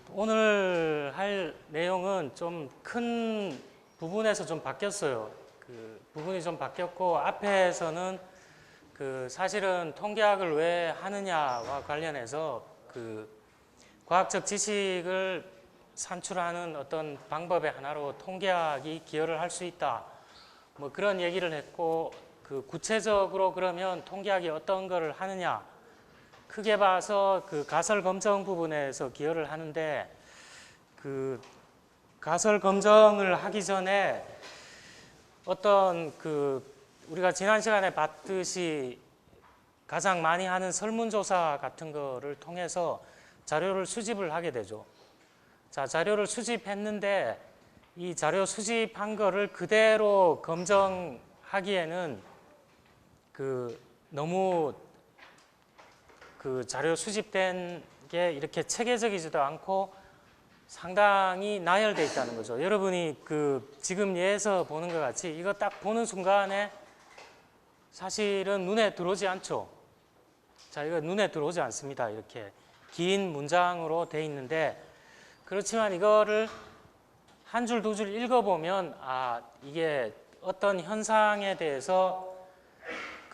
오늘 할 내용은 좀 큰 부분에서 좀 바뀌었어요. 부분이 좀 바뀌었고, 앞에서는 사실은 통계학을 왜 하느냐와 관련해서 과학적 지식을 산출하는 어떤 방법의 하나로 통계학이 기여를 할 수 있다. 뭐 그런 얘기를 했고, 구체적으로 그러면 통계학이 어떤 거를 하느냐. 크게 봐서 가설 검정 부분에서 기여를 하는데, 가설 검정을 하기 전에 어떤 우리가 지난 시간에 봤듯이 가장 많이 하는 설문조사 같은 거를 통해서 자료를 수집을 하게 되죠. 자, 자료를 수집했는데 이 자료 수집한 거를 그대로 검정하기에는 너무 자료 수집된 게 이렇게 체계적이지도 않고 상당히 나열되어 있다는 거죠. 여러분이 지금 예에서 보는 것 같이 이거 딱 보는 순간에 사실은 눈에 들어오지 않죠. 자, 이거 눈에 들어오지 않습니다. 이렇게 긴 문장으로 돼 있는데, 그렇지만 이거를 한 줄, 두 줄 읽어보면 이게 어떤 현상에 대해서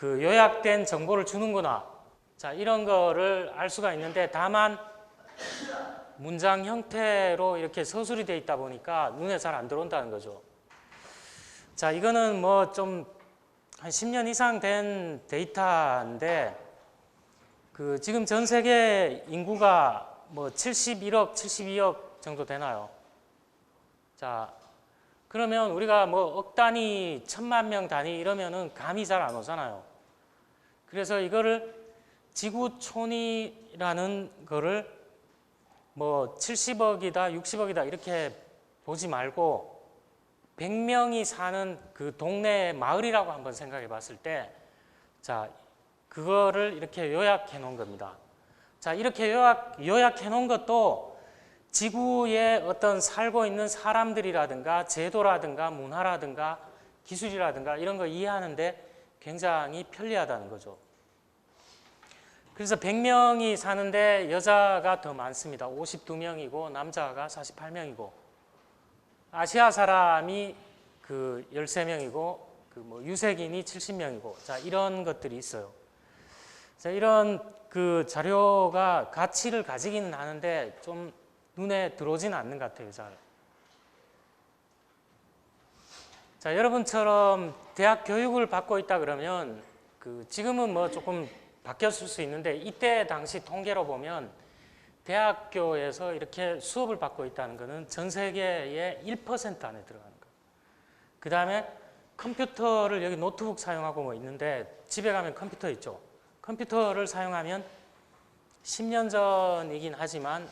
요약된 정보를 주는구나. 자, 이런 거를 알 수가 있는데, 다만 문장 형태로 이렇게 서술이 되어 있다 보니까 눈에 잘 안 들어온다는 거죠. 자, 이거는 뭐 좀 한 10년 이상 된 데이터인데, 지금 전 세계 인구가 뭐 71억, 72억 정도 되나요? 자, 그러면 우리가 뭐 억 단위, 1000만 명 단위 이러면은 감이 잘 안 오잖아요. 그래서 이거를 지구촌이라는 거를 뭐 70억이다, 60억이다 이렇게 보지 말고 100명이 사는 동네 마을이라고 한번 생각해 봤을 때, 자, 그거를 이렇게 요약해 놓은 겁니다. 자, 이렇게 요약해 놓은 것도 지구에 어떤 살고 있는 사람들이라든가 제도라든가 문화라든가 기술이라든가 이런 거 이해하는데 굉장히 편리하다는 거죠. 그래서 100명이 사는데 여자가 더 많습니다. 52명이고 남자가 48명이고, 아시아 사람이 13명이고 뭐 유색인이 70명이고, 자, 이런 것들이 있어요. 자, 이런 자료가 가치를 가지기는 하는데 좀 눈에 들어오지는 않는 것 같아요, 잘. 자, 여러분처럼 대학 교육을 받고 있다 그러면 지금은 뭐 조금 바뀌었을 수 있는데, 이때 당시 통계로 보면 대학교에서 이렇게 수업을 받고 있다는 것은 전 세계의 1% 안에 들어가는 거예요. 그 다음에 컴퓨터를, 여기 노트북 사용하고 뭐 있는데 집에 가면 컴퓨터 있죠. 컴퓨터를 사용하면 10년 전이긴 하지만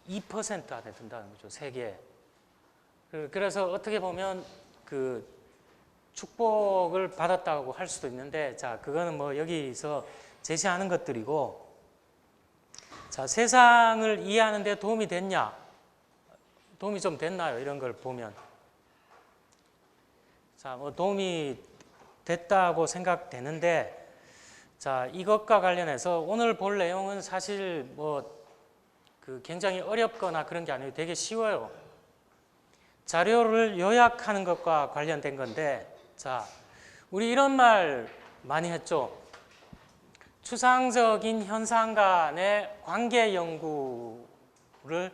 2% 안에 든다는 거죠, 세계에. 그래서 어떻게 보면 축복을 받았다고 할 수도 있는데, 자, 그거는 뭐 여기서 제시하는 것들이고, 자, 세상을 이해하는 데 도움이 됐냐? 도움이 좀 됐나요? 이런 걸 보면. 자, 뭐 도움이 됐다고 생각되는데, 자, 이것과 관련해서 오늘 볼 내용은 사실 뭐 굉장히 어렵거나 그런 게 아니고 되게 쉬워요. 자료를 요약하는 것과 관련된 건데, 자, 우리 이런 말 많이 했죠. 추상적인 현상 간의 관계 연구를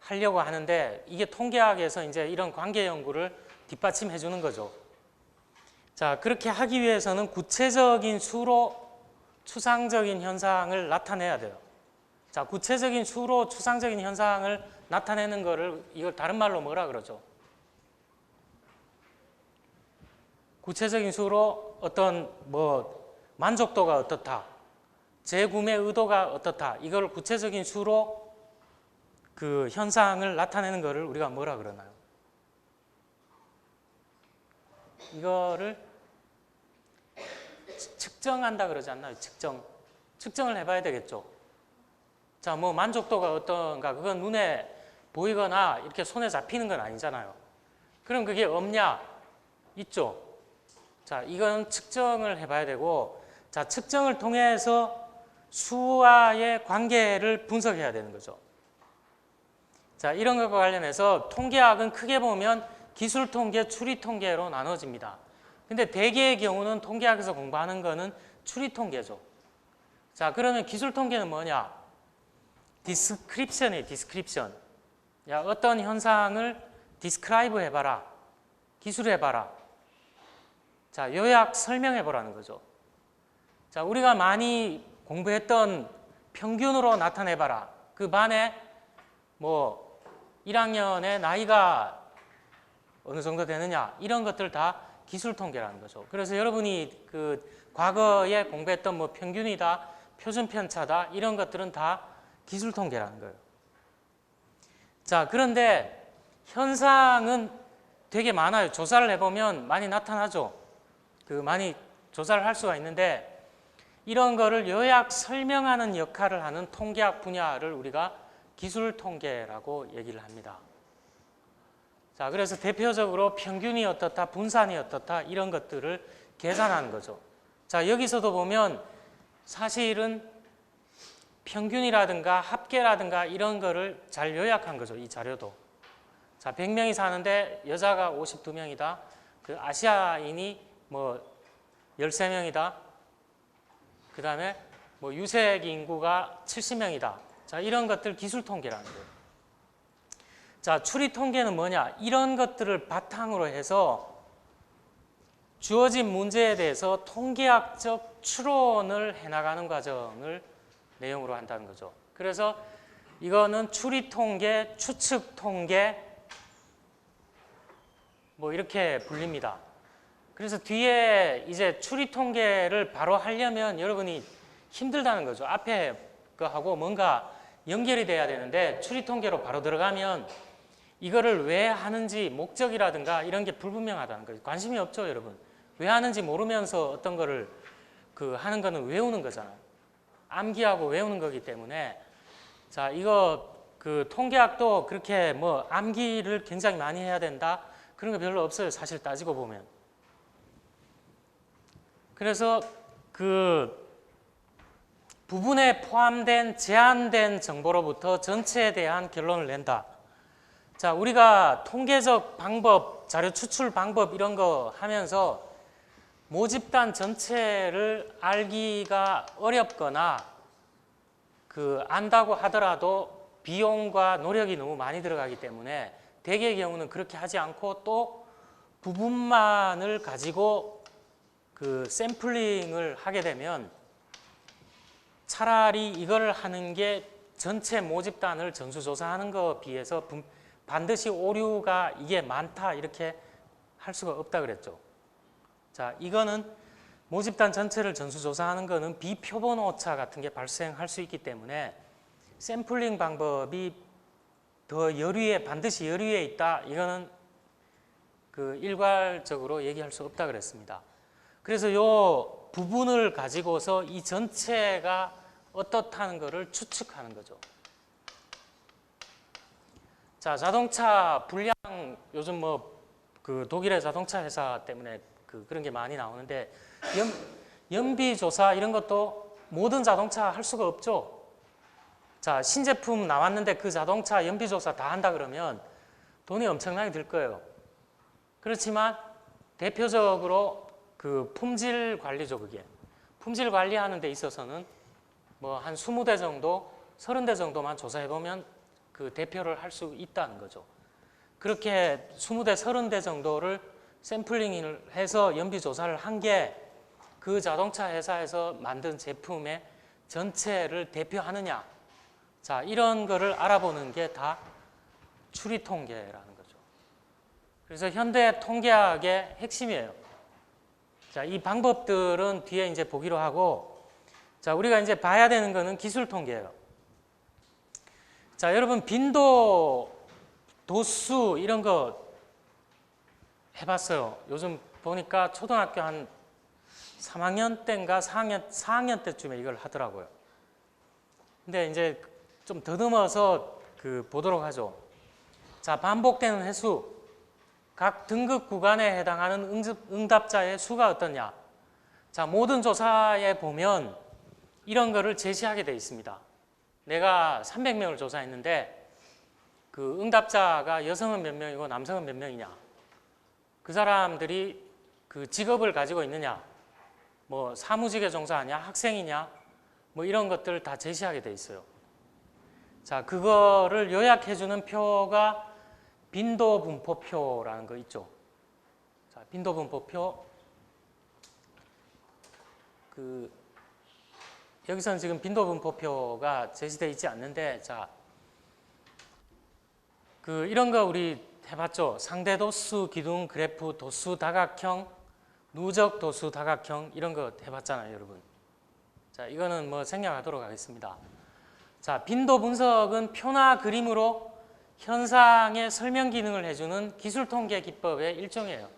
하려고 하는데, 이게 통계학에서 이제 이런 관계 연구를 뒷받침해 주는 거죠. 자, 그렇게 하기 위해서는 구체적인 수로 추상적인 현상을 나타내야 돼요. 자, 구체적인 수로 추상적인 현상을 나타내는 거를 이걸 다른 말로 뭐라 그러죠? 구체적인 수로 어떤 뭐 만족도가 어떻다, 재구매 의도가 어떻다, 이걸 구체적인 수로 현상을 나타내는 거를 우리가 뭐라 그러나요? 이거를 측정한다 그러지 않나요? 측정을 해봐야 되겠죠. 자, 뭐 만족도가 어떤가, 그건 눈에 보이거나 이렇게 손에 잡히는 건 아니잖아요. 그럼 그게 없냐? 있죠. 자, 이건 측정을 해봐야 되고, 자, 측정을 통해서 수와의 관계를 분석해야 되는 거죠. 자, 이런 것과 관련해서 통계학은 크게 보면 기술 통계, 추리 통계로 나눠집니다. 근데 대개의 경우는 통계학에서 공부하는 거는 추리 통계죠. 자, 그러면 기술 통계는 뭐냐? 디스크립션이에요, 디스크립션. 야, 어떤 현상을 디스크라이브 해봐라. 기술해봐라. 자, 요약 설명해보라는 거죠. 자, 우리가 많이 공부했던 평균으로 나타내봐라. 그 반에 뭐 1학년의 나이가 어느 정도 되느냐, 이런 것들 다 기술 통계라는 거죠. 그래서 여러분이 그 과거에 공부했던 뭐 평균이다, 표준 편차다, 이런 것들은 다 기술 통계라는 거예요. 자, 그런데 현상은 되게 많아요. 조사를 해보면 많이 나타나죠. 많이 조사를 할 수가 있는데, 이런 거를 요약 설명하는 역할을 하는 통계학 분야를 우리가 기술 통계라고 얘기를 합니다. 자, 그래서 대표적으로 평균이 어떻다, 분산이 어떻다, 이런 것들을 계산하는 거죠. 자, 여기서도 보면 사실은 평균이라든가 합계라든가 이런 거를 잘 요약한 거죠, 이 자료도. 자, 100명이 사는데 여자가 52명이다. 그 아시아인이 뭐 13명이다. 그 다음에 뭐 유색 인구가 70명이다. 자, 이런 것들 기술 통계라는 거예요. 자, 추리 통계는 뭐냐? 이런 것들을 바탕으로 해서 주어진 문제에 대해서 통계학적 추론을 해나가는 과정을 내용으로 한다는 거죠. 그래서 이거는 추리 통계, 추측 통계 뭐 이렇게 불립니다. 그래서 뒤에 이제 추리 통계를 바로 하려면 여러분이 힘들다는 거죠. 앞에 거하고 뭔가 연결이 돼야 되는데 추리 통계로 바로 들어가면 이거를 왜 하는지 목적이라든가 이런 게 불분명하다는 거예요. 관심이 없죠, 여러분. 왜 하는지 모르면서 어떤 거를 하는 거는 외우는 거잖아요. 암기하고 외우는 거기 때문에. 자, 이거 통계학도 그렇게 뭐 암기를 굉장히 많이 해야 된다, 그런 거 별로 없어요, 사실 따지고 보면. 그래서 부분에 포함된 제한된 정보로부터 전체에 대한 결론을 낸다. 자, 우리가 통계적 방법, 자료 추출 방법 이런 거 하면서 모집단 전체를 알기가 어렵거나 안다고 하더라도 비용과 노력이 너무 많이 들어가기 때문에 대개의 경우는 그렇게 하지 않고 또 부분만을 가지고 샘플링을 하게 되면 차라리 이걸 하는 게 전체 모집단을 전수조사하는 것에 비해서 반드시 오류가 이게 많다 이렇게 할 수가 없다 그랬죠. 자, 이거는 모집단 전체를 전수조사하는 거는 비표본 오차 같은 게 발생할 수 있기 때문에 샘플링 방법이 더 반드시 여류에 있다, 이거는 일괄적으로 얘기할 수 없다 그랬습니다. 그래서 요 부분을 가지고서 이 전체가 어떻다는 것을 추측하는 거죠. 자, 자동차 불량, 요즘 독일의 자동차 회사 때문에 그런 게 많이 나오는데 연비조사 이런 것도 모든 자동차 할 수가 없죠. 자, 신제품 나왔는데 그 자동차 연비조사 다 한다 그러면 돈이 엄청나게 들 거예요. 그렇지만 대표적으로 품질 관리죠, 그게. 품질 관리하는 데 있어서는 뭐 한 20대 정도, 30대 정도만 조사해보면 대표를 할 수 있다는 거죠. 그렇게 20대, 30대 정도를 샘플링을 해서 연비조사를 한 게 그 자동차 회사에서 만든 제품의 전체를 대표하느냐. 자, 이런 거를 알아보는 게 다 추리 통계라는 거죠. 그래서 현대 통계학의 핵심이에요. 자, 이 방법들은 뒤에 이제 보기로 하고, 자, 우리가 이제 봐야 되는 거는 기술 통계예요. 자, 여러분 빈도, 도수 이런 거 해봤어요. 요즘 보니까 초등학교 한 3학년 때인가 4학년 때쯤에 이걸 하더라고요. 근데 이제 좀 더듬어서 보도록 하죠. 자, 반복되는 횟수, 각 등급 구간에 해당하는 응답자의 수가 어떠냐. 자, 모든 조사에 보면 이런 거를 제시하게 돼 있습니다. 내가 300명을 조사했는데 그 응답자가 여성은 몇 명이고 남성은 몇 명이냐, 그 사람들이 그 직업을 가지고 있느냐, 뭐 사무직에 종사하냐, 학생이냐, 뭐 이런 것들을 다 제시하게 돼 있어요. 자, 그거를 요약해주는 표가 빈도분포표라는 거 있죠. 자, 빈도분포표. 여기서는 지금 빈도분포표가 제시되어 있지 않는데, 자, 이런 거 우리 해봤죠. 상대도수 기둥 그래프 도수 다각형, 누적 도수 다각형, 이런 거 해봤잖아요, 여러분. 자, 이거는 뭐 생략하도록 하겠습니다. 자, 빈도 분석은 표나 그림으로 현상의 설명 기능을 해주는 기술 통계 기법의 일종이에요.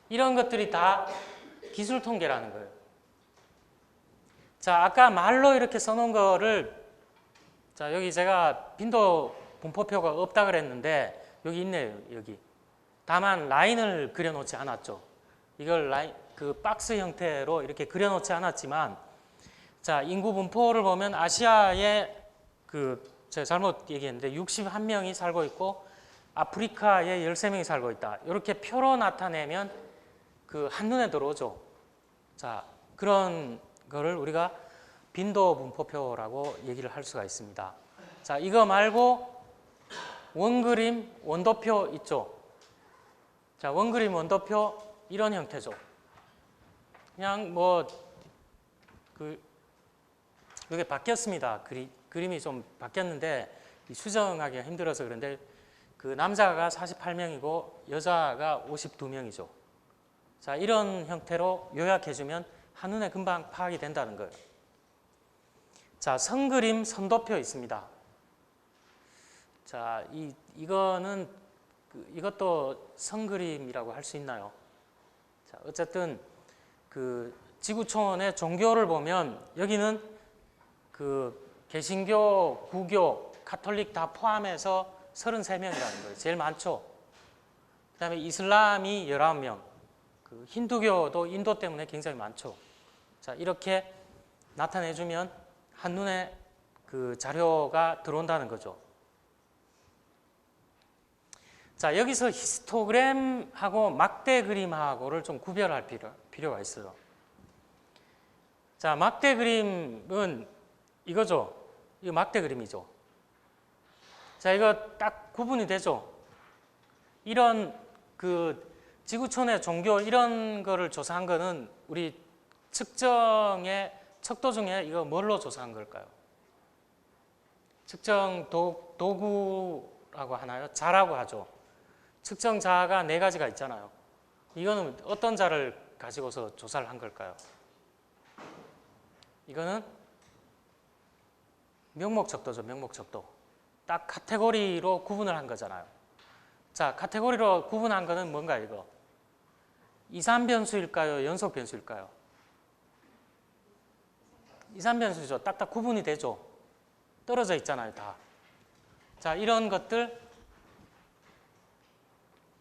이런 것들이 다 기술 통계라는 거예요. 자, 아까 말로 이렇게 써놓은 거를, 자, 여기 제가 빈도 분포표가 없다 그랬는데 여기 있네요, 여기. 다만 라인을 그려놓지 않았죠. 이걸 그 박스 형태로 이렇게 그려놓지 않았지만, 자, 인구 분포를 보면 아시아에 제가 잘못 얘기했는데 61명이 살고 있고 아프리카에 13명이 살고 있다. 이렇게 표로 나타내면 한눈에 들어오죠. 자, 그런 거를 우리가 빈도 분포표라고 얘기를 할 수가 있습니다. 자, 이거 말고 원그림, 원도표 있죠. 자, 원그림, 원도표 이런 형태죠. 그냥 뭐 이게 바뀌었습니다. 그림이 좀 바뀌었는데 수정하기가 힘들어서 그런데 남자가 48명이고 여자가 52명이죠. 자, 이런 형태로 요약해주면 한눈에 금방 파악이 된다는 거예요. 자, 선그림, 선도표 있습니다. 자, 이거는 이것도 선그림이라고 할 수 있나요? 자, 어쨌든 지구촌의 종교를 보면 여기는 개신교, 구교, 가톨릭 다 포함해서 33명이라는 거예요. 제일 많죠. 그 다음에 이슬람이 19명, 힌두교도 인도 때문에 굉장히 많죠. 자, 이렇게 나타내주면 한눈에 자료가 들어온다는 거죠. 자, 여기서 히스토그램하고 막대 그림하고를 좀 구별할 필요가 있어요. 자, 막대 그림은 이거죠. 이거 막대 그림이죠. 자, 이거 딱 구분이 되죠. 이런 지구촌의 종교 이런 거를 조사한 거는 우리 측정의 척도 중에 이거 뭘로 조사한 걸까요? 측정 도구라고 하나요? 자라고 하죠. 측정 자가 4가지가 있잖아요. 이거는 어떤 자를 가지고서 조사를 한 걸까요? 이거는 명목척도죠, 명목척도. 딱 카테고리로 구분을 한 거잖아요. 자, 카테고리로 구분한 거는 뭔가 이거? 이산변수일까요? 연속변수일까요? 이산변수죠. 딱딱 구분이 되죠. 떨어져 있잖아요, 다. 자, 이런 것들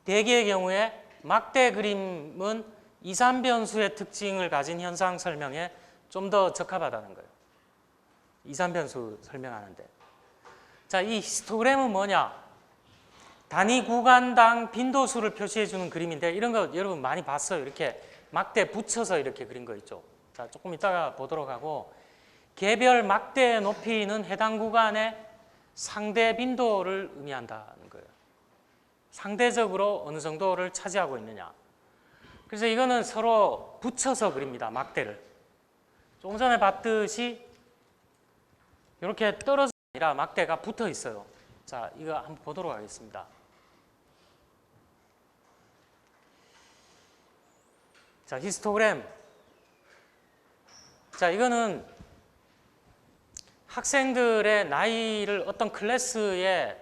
대개의 경우에 막대 그림은 이산변수의 특징을 가진 현상 설명에 좀 더 적합하다는 거예요. 이산변수 설명하는데. 자, 이 히스토그램은 뭐냐? 단위 구간당 빈도수를 표시해 주는 그림인데 이런 거 여러분 많이 봤어요. 이렇게 막대 붙여서 이렇게 그린 거 있죠. 자, 조금 이따가 보도록 하고, 개별 막대의 높이는 해당 구간의 상대 빈도를 의미한다는 거예요. 상대적으로 어느 정도를 차지하고 있느냐. 그래서 이거는 서로 붙여서 그립니다. 막대를. 조금 전에 봤듯이 이렇게 떨어져 아니라 막대가 붙어 있어요. 자, 이거 한번 보도록 하겠습니다. 자, 히스토그램. 자, 이거는 학생들의 나이를 어떤 클래스의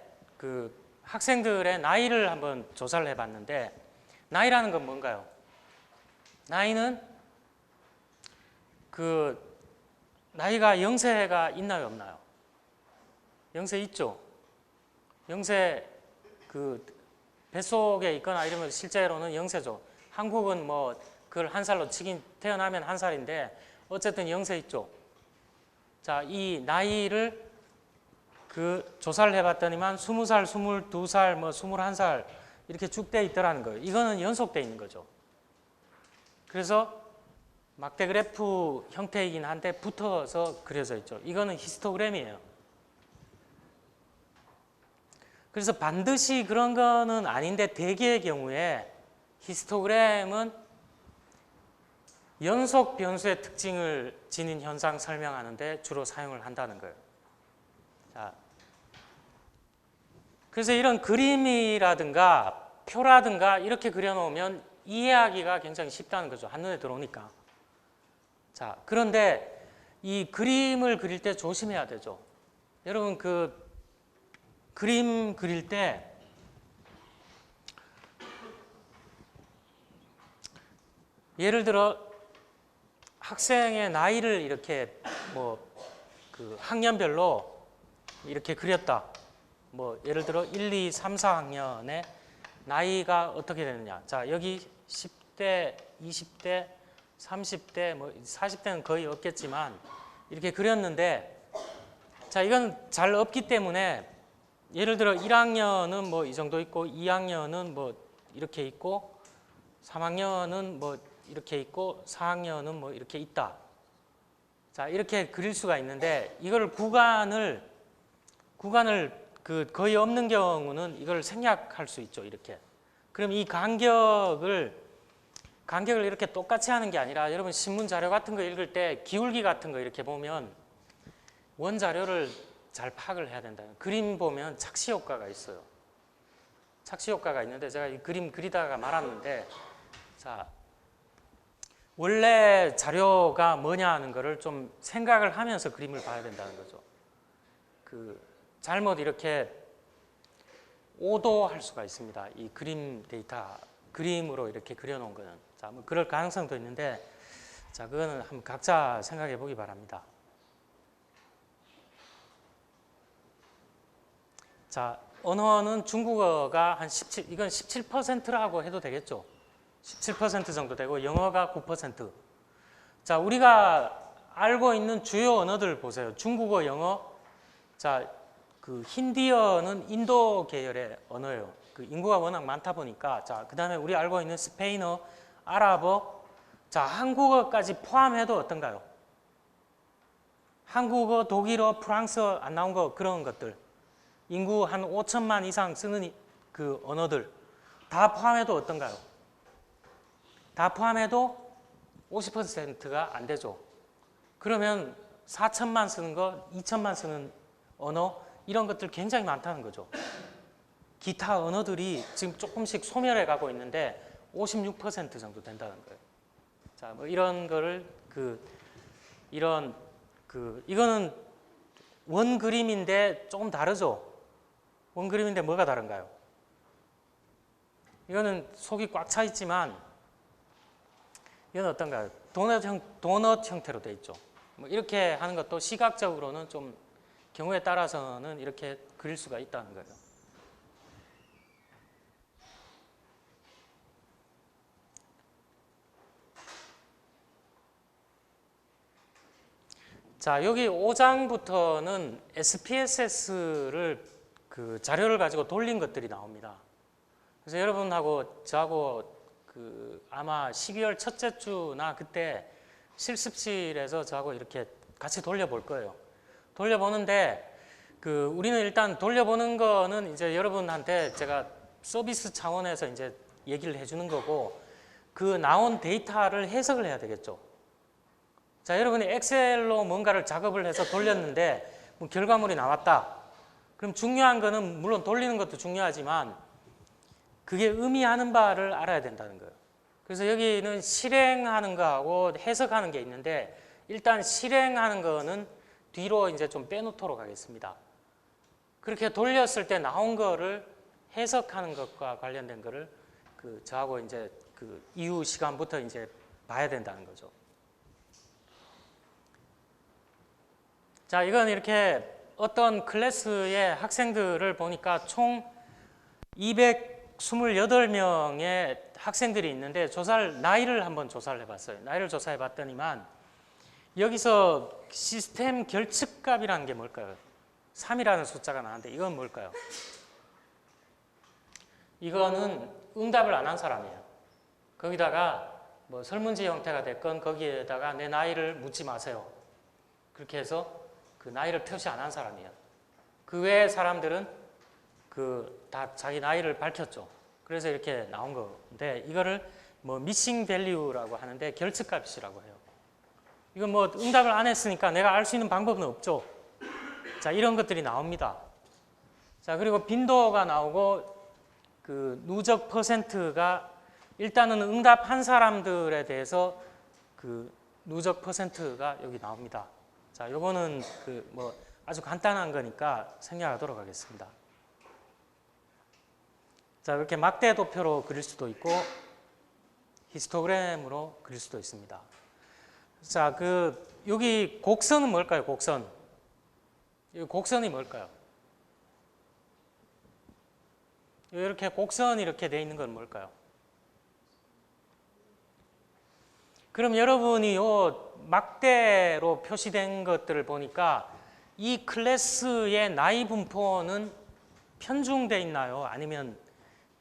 학생들의 나이를 한번 조사를 해봤는데, 나이라는 건 뭔가요? 나이는 나이가 0세가 있나요, 없나요? 0세 있죠. 0세 뱃속에 있거나 이러면 실제로는 0세죠. 한국은 뭐 그걸 1살로 치긴 태어나면 1살인데 어쨌든 0세 있죠. 자, 이 나이를 그 조사를 해봤더니만 20살, 22살, 뭐 21살 이렇게 쭉 돼 있더라는 거예요. 이거는 연속돼 있는 거죠. 그래서 막대 그래프 형태이긴 한데 붙어서 그려져 있죠. 이거는 히스토그램이에요. 그래서 반드시 그런 거는 아닌데 대개의 경우에 히스토그램은 연속 변수의 특징을 지닌 현상 설명하는데 주로 사용을 한다는 거예요. 자, 그래서 이런 그림이라든가 표라든가 이렇게 그려놓으면 이해하기가 굉장히 쉽다는 거죠. 한눈에 들어오니까. 자, 그런데 이 그림을 그릴 때 조심해야 되죠. 여러분 그 그림 그릴 때 예를 들어 학생의 나이를 이렇게 뭐 그 학년별로 이렇게 그렸다. 뭐 예를 들어 1, 2, 3, 4학년의 나이가 어떻게 되느냐. 자, 여기 10대, 20대, 30대, 뭐 40대는 거의 없겠지만 이렇게 그렸는데 자, 이건 잘 없기 때문에 예를 들어 1학년은 뭐 이 정도 있고 2학년은 뭐 이렇게 있고 3학년은 뭐 이렇게 있고 4학년은 뭐 이렇게 있다. 자, 이렇게 그릴 수가 있는데 이거를 구간을 그 거의 없는 경우는 이걸 생략할 수 있죠. 이렇게. 그럼 이 간격을 이렇게 똑같이 하는 게 아니라 여러분 신문 자료 같은 거 읽을 때 기울기 같은 거 이렇게 보면 원 자료를 잘 파악을 해야 된다. 그림 보면 착시 효과가 있어요. 착시 효과가 있는데 제가 이 그림 그리다가 말았는데 자, 원래 자료가 뭐냐 하는 거를 좀 생각을 하면서 그림을 봐야 된다는 거죠. 그 잘못 이렇게 오도할 수가 있습니다. 이 그림 데이터, 그림으로 이렇게 그려놓은 거는. 자, 뭐 그럴 가능성도 있는데 자, 그거는 한번 각자 생각해 보기 바랍니다. 자, 언어는 중국어가 한 17, 이건 17%라고 해도 되겠죠. 17% 정도 되고 영어가 9%. 자, 우리가 알고 있는 주요 언어들 보세요. 중국어, 영어. 자, 그 힌디어는 인도 계열의 언어예요. 그 인구가 워낙 많다 보니까. 자, 그다음에 우리 알고 있는 스페인어, 아랍어. 자, 한국어까지 포함해도 어떤가요? 한국어, 독일어, 프랑스어 안 나온 거 그런 것들. 인구 한 5천만 이상 쓰는 그 언어들 다 포함해도 어떤가요? 다 포함해도 50%가 안 되죠. 그러면 4천만 쓰는 거, 2천만 쓰는 언어 이런 것들 굉장히 많다는 거죠. 기타 언어들이 지금 조금씩 소멸해 가고 있는데 56% 정도 된다는 거예요. 자, 뭐 이런 거를 이거는 원 그림인데 조금 다르죠. 원 그림인데 뭐가 다른가요? 이거는 속이 꽉 차 있지만 이건 어떤가요? 도넛 형태로 되어 있죠. 뭐 이렇게 하는 것도 시각적으로는 좀 경우에 따라서는 이렇게 그릴 수가 있다는 거예요. 자, 여기 5장부터는 SPSS를 그 자료를 가지고 돌린 것들이 나옵니다. 그래서 여러분하고 저하고 그 아마 12월 첫째 주나 그때 실습실에서 저하고 이렇게 같이 돌려볼 거예요. 돌려보는데 그 우리는 일단 돌려보는 거는 이제 여러분한테 제가 서비스 차원에서 이제 얘기를 해주는 거고 그 나온 데이터를 해석을 해야 되겠죠. 자, 여러분이 엑셀로 뭔가를 작업을 해서 돌렸는데 뭐 결과물이 나왔다. 그럼 중요한 거는 물론 돌리는 것도 중요하지만 그게 의미하는 바를 알아야 된다는 거예요. 그래서 여기는 실행하는 거하고 해석하는 게 있는데 일단 실행하는 거는 뒤로 이제 좀 빼놓도록 하겠습니다. 그렇게 돌렸을 때 나온 거를 해석하는 것과 관련된 거를 저하고 이제 그 이후 시간부터 이제 봐야 된다는 거죠. 자, 이건 이렇게 어떤 클래스의 학생들을 보니까 총 228명의 학생들이 있는데 나이를 한번 조사를 해봤어요. 나이를 조사해봤더니만 여기서 시스템 결측값이라는 게 뭘까요? 3이라는 숫자가 나왔는데 이건 뭘까요? 이거는 응답을 안 한 사람이에요. 거기다가 뭐 설문지 형태가 됐건 거기에다가 내 나이를 묻지 마세요. 그렇게 해서 그 나이를 표시 안 한 사람이에요. 그 외의 사람들은 다 자기 나이를 밝혔죠. 그래서 이렇게 나온 건데 이거를 뭐 미싱 밸류라고 하는데 결측값이라고 해요. 이건 뭐 응답을 안 했으니까 내가 알 수 있는 방법은 없죠. 자, 이런 것들이 나옵니다. 자, 그리고 빈도가 나오고 그 누적 퍼센트가 일단은 응답한 사람들에 대해서 그 누적 퍼센트가 여기 나옵니다. 자, 요거는 그 뭐 아주 간단한 거니까 생략하도록 하겠습니다. 자, 이렇게 막대 도표로 그릴 수도 있고 히스토그램으로 그릴 수도 있습니다. 자, 여기 곡선은 뭘까요? 곡선. 이 곡선이 뭘까요? 이렇게 곡선이 이렇게 돼 있는 건 뭘까요? 그럼 여러분이 요 막대로 표시된 것들을 보니까 이 클래스의 나이 분포는 편중돼 있나요? 아니면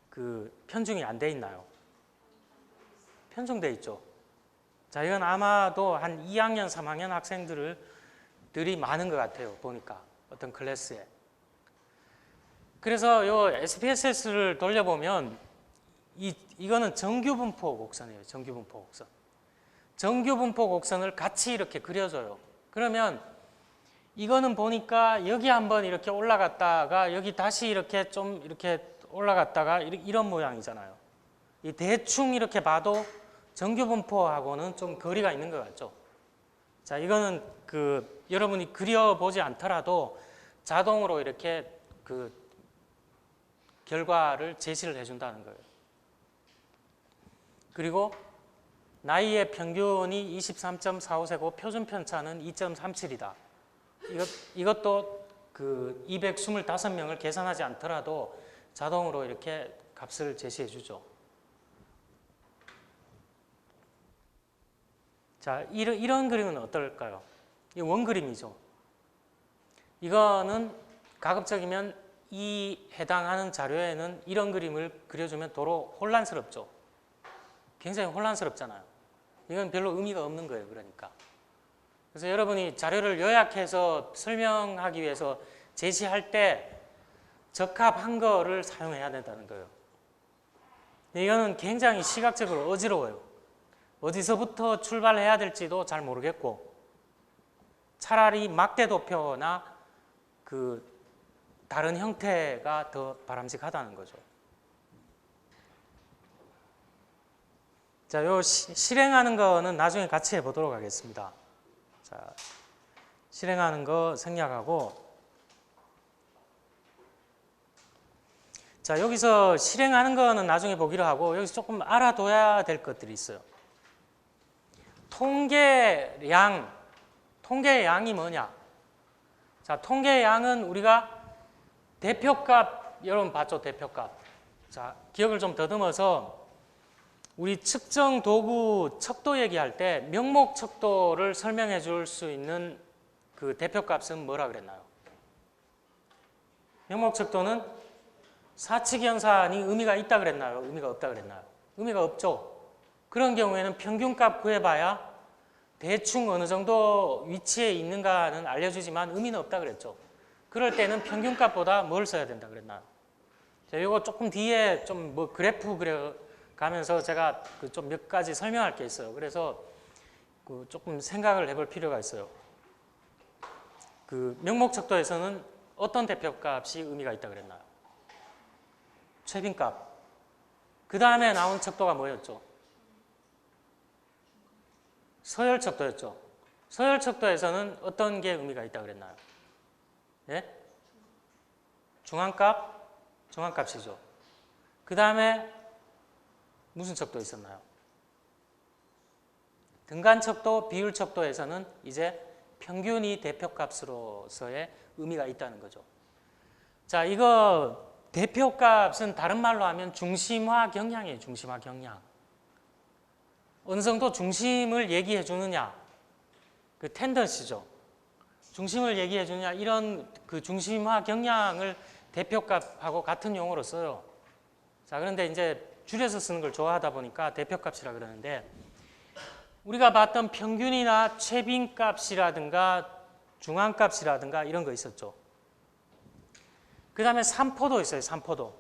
그 편중이 안 돼 있나요? 편중돼 있죠. 자, 이건 아마도 한 2학년, 3학년 학생들이 많은 것 같아요. 보니까 어떤 클래스에. 그래서 요 SPSS를 돌려보면 이거는 정규분포 곡선이에요. 정규분포 곡선. 정규분포 곡선을 같이 이렇게 그려줘요. 그러면 이거는 보니까 여기 한번 이렇게 올라갔다가 여기 다시 이렇게 좀 이렇게 올라갔다가 이런 모양이잖아요. 이 대충 이렇게 봐도 정규분포하고는 좀 거리가 있는 것 같죠. 자, 이거는 여러분이 그려보지 않더라도 자동으로 이렇게 결과를 제시를 해준다는 거예요. 그리고 나이의 평균이 23.45세고 표준 편차는 2.37이다. 이것도 225명을 계산하지 않더라도 자동으로 이렇게 값을 제시해 주죠. 자, 이런 그림은 어떨까요? 이 원그림이죠. 이거는 가급적이면 이 해당하는 자료에는 이런 그림을 그려주면 도로 혼란스럽죠. 굉장히 혼란스럽잖아요. 이건 별로 의미가 없는 거예요. 그러니까. 그래서 여러분이 자료를 요약해서 설명하기 위해서 제시할 때 적합한 거를 사용해야 된다는 거예요. 이거는 굉장히 시각적으로 어지러워요. 어디서부터 출발해야 될지도 잘 모르겠고 차라리 막대 도표나 다른 형태가 더 바람직하다는 거죠. 자, 요 실행하는 거는 나중에 같이 해보도록 하겠습니다. 자, 실행하는 거 생략하고, 자, 여기서 실행하는 거는 나중에 보기로 하고, 여기서 조금 알아둬야 될 것들이 있어요. 통계의 양이 뭐냐? 자, 통계의 양은 우리가 대표값, 여러분 봤죠? 대표값. 자, 기억을 좀 더듬어서 우리 측정 도구 척도 얘기할 때 명목 척도를 설명해 줄 수 있는 그 대표값은 뭐라 그랬나요? 명목 척도는 사칙 연산이 의미가 있다 그랬나요? 의미가 없다 그랬나요? 의미가 없죠. 그런 경우에는 평균값 구해봐야 대충 어느 정도 위치에 있는가는 알려주지만 의미는 없다 그랬죠. 그럴 때는 평균값보다 뭘 써야 된다 그랬나요? 자, 이거 조금 뒤에 좀 뭐 그래프 그려가면서 제가 좀 몇 가지 설명할 게 있어요. 그래서 조금 생각을 해볼 필요가 있어요. 명목 척도에서는 어떤 대표값이 의미가 있다 그랬나요? 최빈값. 그 다음에 나온 척도가 뭐였죠? 서열 척도였죠. 서열 척도에서는 어떤 게 의미가 있다 그랬나요? 예? 중앙값? 중앙값이죠. 그 다음에 무슨 척도 있었나요? 등간 척도, 비율 척도에서는 이제 평균이 대표값으로서의 의미가 있다는 거죠. 자, 이거 대표값은 다른 말로 하면 중심화 경향이에요. 중심화 경향. 어느 정도 중심을 얘기해 주느냐. 텐던시죠. 중심을 얘기해 주냐 이런 그 중심화 경량을 대표값하고 같은 용어로 써요. 자, 그런데 이제 줄여서 쓰는 걸 좋아하다 보니까 대표값이라 그러는데 우리가 봤던 평균이나 최빈값이라든가 중앙값이라든가 이런 거 있었죠. 그 다음에 산포도 있어요. 산포도.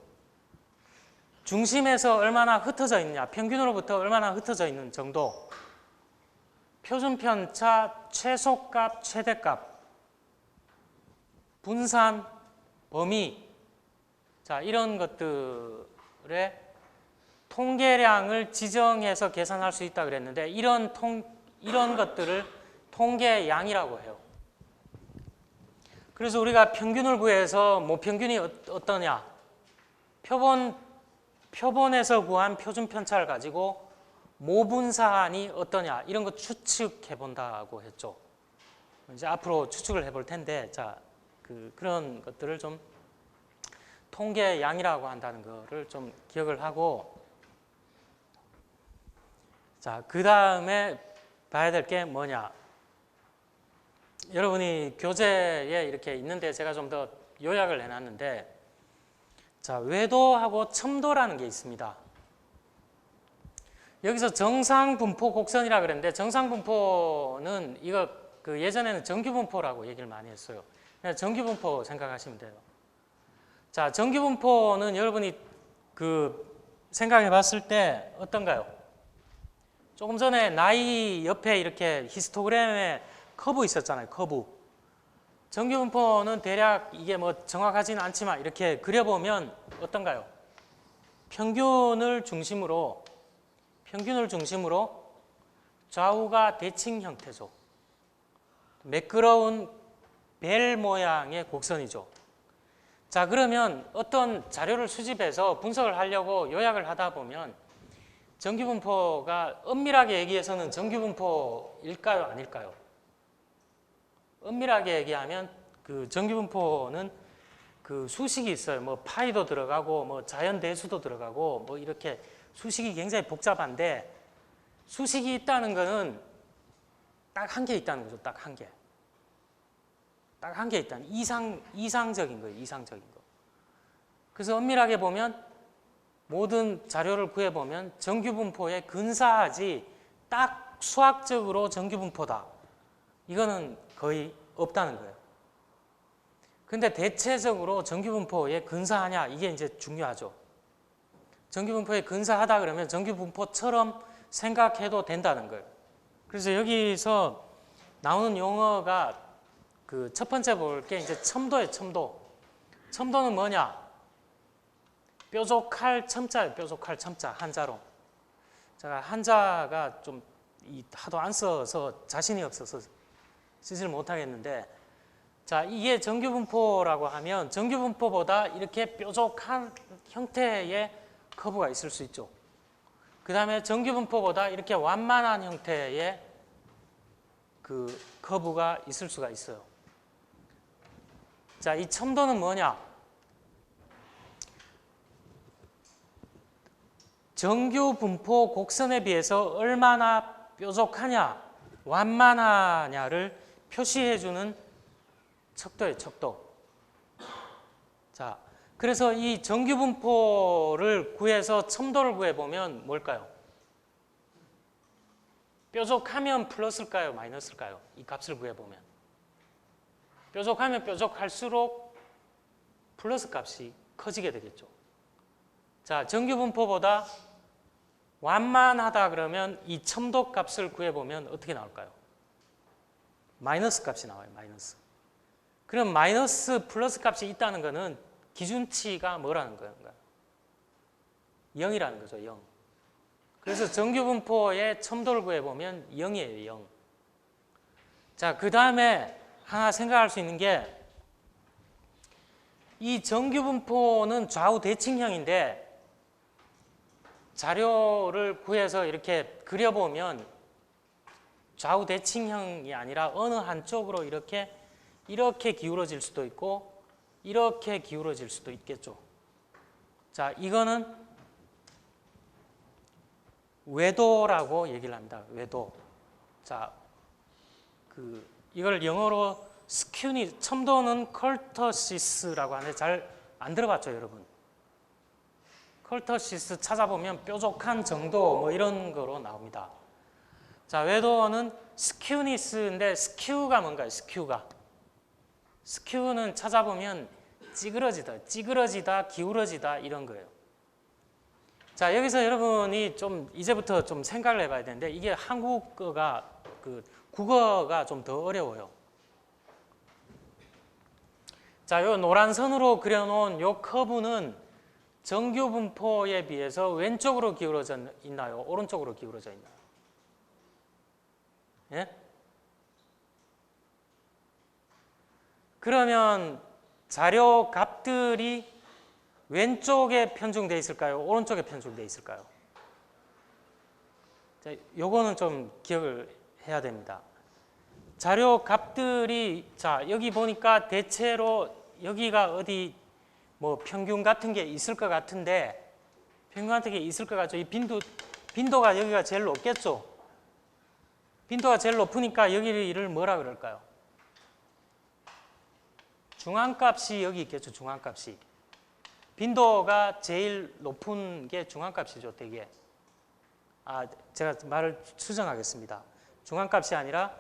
중심에서 얼마나 흩어져 있느냐, 평균으로부터 얼마나 흩어져 있는 정도, 표준편차, 최소값, 최대값, 분산, 범위, 자, 이런 것들의 통계량을 지정해서 계산할 수 있다 그랬는데 이런 것들을 통계양이라고 해요. 그래서 우리가 평균을 구해서 모평균이 어떠냐, 표본에서 구한 표준편차를 가지고 모분산이 어떠냐 이런 거 추측해 본다고 했죠. 이제 앞으로 추측을 해볼 텐데, 자, 그런 것들을 좀 통계양이라고 한다는 거를 좀 기억을 하고, 자, 그 다음에 봐야 될 게 뭐냐. 여러분이 교재에 이렇게 있는데 제가 좀 더 요약을 해놨는데, 자, 외도하고 첨도라는 게 있습니다. 여기서 정상분포 곡선이라 그랬는데 정상분포는 이거 예전에는 정규분포라고 얘기를 많이 했어요. 그냥 정규분포 생각하시면 돼요. 자, 정규분포는 여러분이 생각해 봤을 때 어떤가요? 조금 전에 나이 옆에 이렇게 히스토그램에 커브 있었잖아요. 커브. 정규분포는 대략 이게 뭐 정확하지는 않지만 이렇게 그려보면 어떤가요? 평균을 중심으로 좌우가 대칭 형태죠. 매끄러운 벨 모양의 곡선이죠. 자, 그러면 어떤 자료를 수집해서 분석을 하려고 요약을 하다 보면 정규분포가 엄밀하게 얘기해서는 정규분포일까요? 아닐까요? 엄밀하게 얘기하면 정규분포는 수식이 있어요. 뭐 파이도 들어가고 뭐 자연대수도 들어가고 뭐 이렇게 수식이 굉장히 복잡한데, 수식이 있다는 거는 딱 한 개 있다는 거죠. 딱 한 개. 딱 한 개 있다는, 이상적인 거예요. 이상적인 거. 그래서 엄밀하게 보면 모든 자료를 구해보면 정규분포에 근사하지 딱 수학적으로 정규분포다, 이거는 거의 없다는 거예요. 근데 대체적으로 정규분포에 근사하냐, 이게 이제 중요하죠. 정규분포에 근사하다 그러면 정규분포처럼 생각해도 된다는 거예요. 그래서 여기서 나오는 용어가 첫 번째 볼 게 이제 첨도예요. 첨도. 첨도는 뭐냐? 뾰족할 첨자예요. 뾰족할 첨자, 한자로. 제가 한자가 좀 하도 안 써서 자신이 없어서 쓰지를 못하겠는데, 자, 이게 정규분포라고 하면 정규분포보다 이렇게 뾰족한 형태의 커브가 있을 수 있죠. 그 다음에 정규분포보다 이렇게 완만한 형태의 커브가 있을 수가 있어요. 자, 이 첨도는 뭐냐? 정규분포 곡선에 비해서 얼마나 뾰족하냐, 완만하냐를 표시해주는 척도예요. 척도. 자, 그래서 이 정규분포를 구해서 첨도를 구해보면 뭘까요? 뾰족하면 플러스일까요? 마이너스일까요? 이 값을 구해보면. 뾰족하면 뾰족할수록 플러스 값이 커지게 되겠죠. 자, 정규분포보다 완만하다 그러면 이 첨도 값을 구해보면 어떻게 나올까요? 마이너스 값이 나와요. 마이너스. 그럼 마이너스 플러스 값이 있다는 것은 기준치가 뭐라는 거예요? 0이라는 거죠. 0. 그래서 정규분포의 첨도를 구해보면 0이에요. 0. 자, 그 다음에 하나 생각할 수 있는 게, 이 정규분포는 좌우 대칭형인데 자료를 구해서 이렇게 그려보면 좌우 대칭형이 아니라 어느 한쪽으로 이렇게 기울어질 수도 있고 이렇게 기울어질 수도 있겠죠. 자, 이거는 외도라고 얘기를 합니다. 외도. 자, 이걸 영어로 스큐니 첨도는 컬터시스라고 하는데 잘 안 들어봤죠, 여러분? 컬터시스 찾아보면 뾰족한 정도 뭐 이런 거로 나옵니다. 자, 외도어는 스큐니스인데 스큐가 뭔가요? 스큐가. 스큐는 찾아보면 찌그러지다, 기울어지다 이런 거예요. 자, 여기서 여러분이 좀 이제부터 좀 생각을 해봐야 되는데 이게 한국어가 국어가 좀 더 어려워요. 자, 요 노란 선으로 그려놓은 요 커브는 정규 분포에 비해서 왼쪽으로 기울어져 있나요? 오른쪽으로 기울어져 있나요? 예? 그러면 자료 값들이 왼쪽에 편중되어 있을까요? 오른쪽에 편중되어 있을까요? 자, 요거는 좀 기억을 해야 됩니다. 자료 값들이 자, 여기 보니까 대체로 여기가 어디 뭐 평균 같은 게 있을 것 같은데 평균 같은 게 있을 것 같죠. 이 빈도가 여기가 제일 높겠죠. 빈도가 제일 높으니까 여기를 뭐라 그럴까요? 중앙값이 여기 있겠죠. 중앙값이. 빈도가 제일 높은 게 중앙값이죠. 되게. 제가 말을 수정하겠습니다. 중앙값이 아니라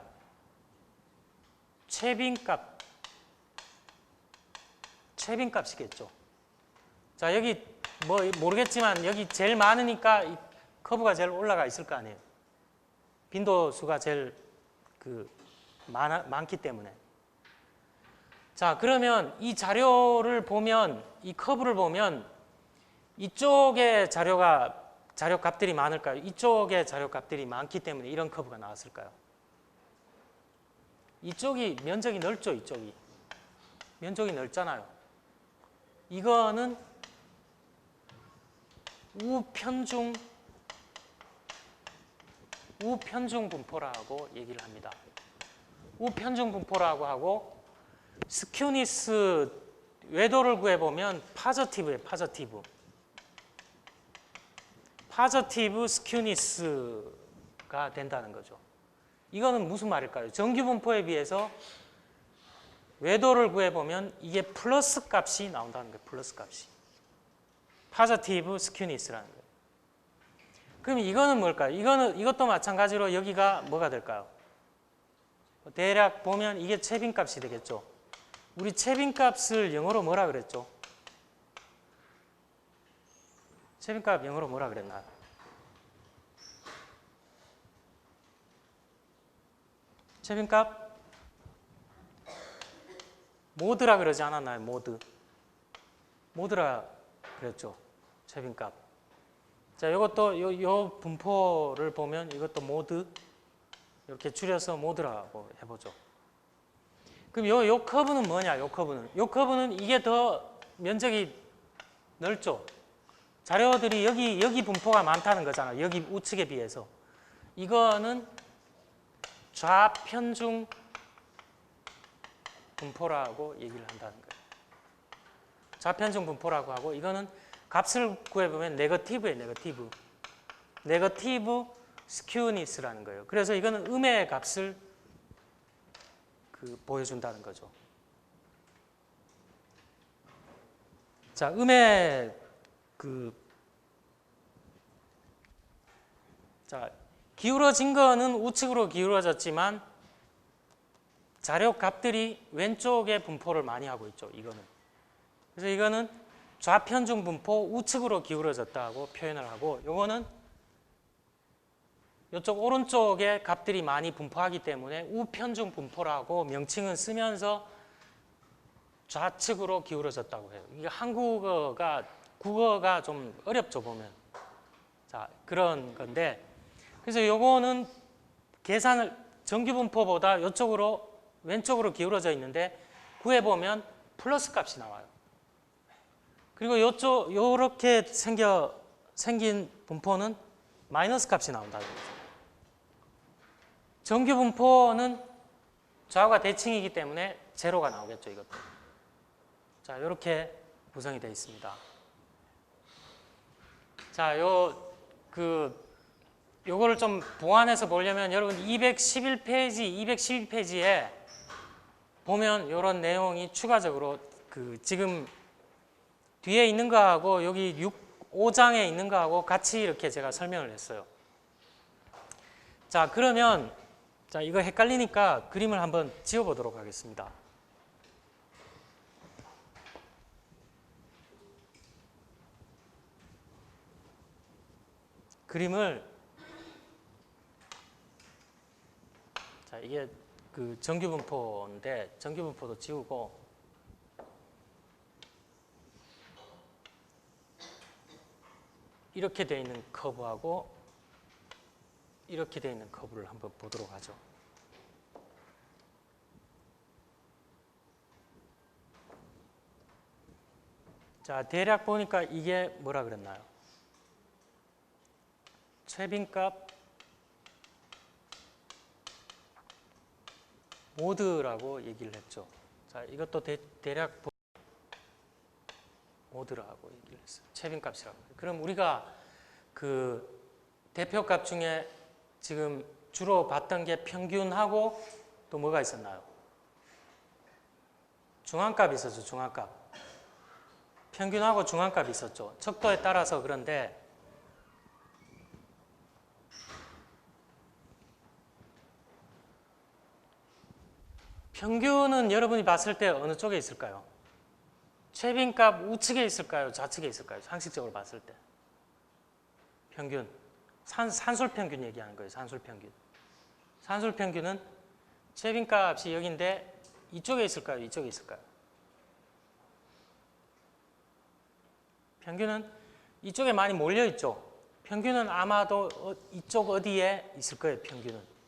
최빈값이겠죠. 자, 여기 뭐 모르겠지만 여기 제일 많으니까 이 커브가 제일 올라가 있을 거 아니에요. 빈도수가 제일 많기 때문에. 자, 그러면 이 자료를 보면 이 커브를 보면 이쪽에 자료 값들이 많을까요? 이쪽에 자료 값들이 많기 때문에 이런 커브가 나왔을까요? 이쪽이 면적이 넓죠, 이쪽이. 면적이 넓잖아요. 이거는 우편중 분포라고 얘기를 합니다. 우편중 분포라고 하고 스큐니스 외도를 구해보면 파저티브예요. 파저티브 스큐니스가 된다는 거죠. 이거는 무슨 말일까요? 정규 분포에 비해서 외도를 구해보면 이게 플러스 값이 나온다는 거예요. 플러스 값이. 파저티브 스큐니스라는 거예요. 그럼 이거는 뭘까요? 이것도 마찬가지로 여기가 뭐가 될까요? 대략 보면 이게 최빈값이 되겠죠. 우리 최빈값을 영어로 뭐라 그랬죠? 최빈값 영어로 뭐라 그랬나요? 최빈값? 모드라 그러지 않았나요? 모드라 그랬죠. 최빈값. 자, 이것도 요 분포를 보면 이것도 모드 이렇게 줄여서 모드라고 해보죠. 그럼 요 커브는 뭐냐? 요 커브는 이게 더 면적이 넓죠. 자료들이 여기 분포가 많다는 거잖아요. 여기 우측에 비해서. 이거는 좌편중 분포라고 얘기를 한다는 거예요. 좌편중 분포라고 하고 이거는 값을 구해보면 네거티브예요. 네거티브 스큐니스라는 거예요. 그래서 이거는 음의 값을 보여준다는 거죠. 자, 음의 자, 기울어진 거는 우측으로 기울어졌지만 자료 값들이 왼쪽에 분포를 많이 하고 있죠. 이거는. 그래서 이거는 좌편중 분포 우측으로 기울어졌다고 표현을 하고 요거는 이쪽 오른쪽에 값들이 많이 분포하기 때문에 우편중 분포라고 명칭은 쓰면서 좌측으로 기울어졌다고 해요. 이게 국어가 좀 어렵죠, 보면. 자, 그런 건데 그래서 요거는 계산을 정규 분포보다 이쪽으로 왼쪽으로 기울어져 있는데 구해보면 플러스 값이 나와요. 그리고 요렇게 생긴 분포는 마이너스 값이 나온다는 거죠. 정규 분포는 좌우가 대칭이기 때문에 제로가 나오겠죠, 이것도. 자, 이렇게 구성이 되어 있습니다. 자, 요거를 좀 보완해서 보려면 여러분 211페이지에 보면 이런 내용이 추가적으로 그 지금 뒤에 있는 거하고 여기 5장에 있는 거하고 같이 이렇게 제가 설명을 했어요. 자, 그러면 자, 이거 헷갈리니까 그림을 한번 지어 보도록 하겠습니다. 그림을 자, 이게 그 정규분포인데 정규분포도 지우고 이렇게 되어 있는 커브하고 이렇게 되어 있는 커브를 한번 보도록 하죠. 자, 대략 보니까 이게 뭐라 그랬나요? 최빈값 모드라고 얘기를 했죠. 자, 이것도 대략 모드라고 얘기를 했어요. 최빈값이라고. 그럼 우리가 그 대표값 중에 지금 주로 봤던 게 평균하고 또 뭐가 있었나요? 중앙값이 있었죠. 중앙값. 평균하고 중앙값이 있었죠. 척도에 따라서. 그런데 평균은 여러분이 봤을 때 어느 쪽에 있을까요? 최빈값 우측에 있을까요? 좌측에 있을까요? 상식적으로 봤을 때. 평균. 산술평균 얘기하는 거예요. 산술평균. 산술평균은 최빈값이 여기인데 이쪽에 있을까요? 이쪽에 있을까요? 평균은 이쪽에 많이 몰려 있죠. 평균은 아마도 이쪽 어디에 있을 거예요. 평균은.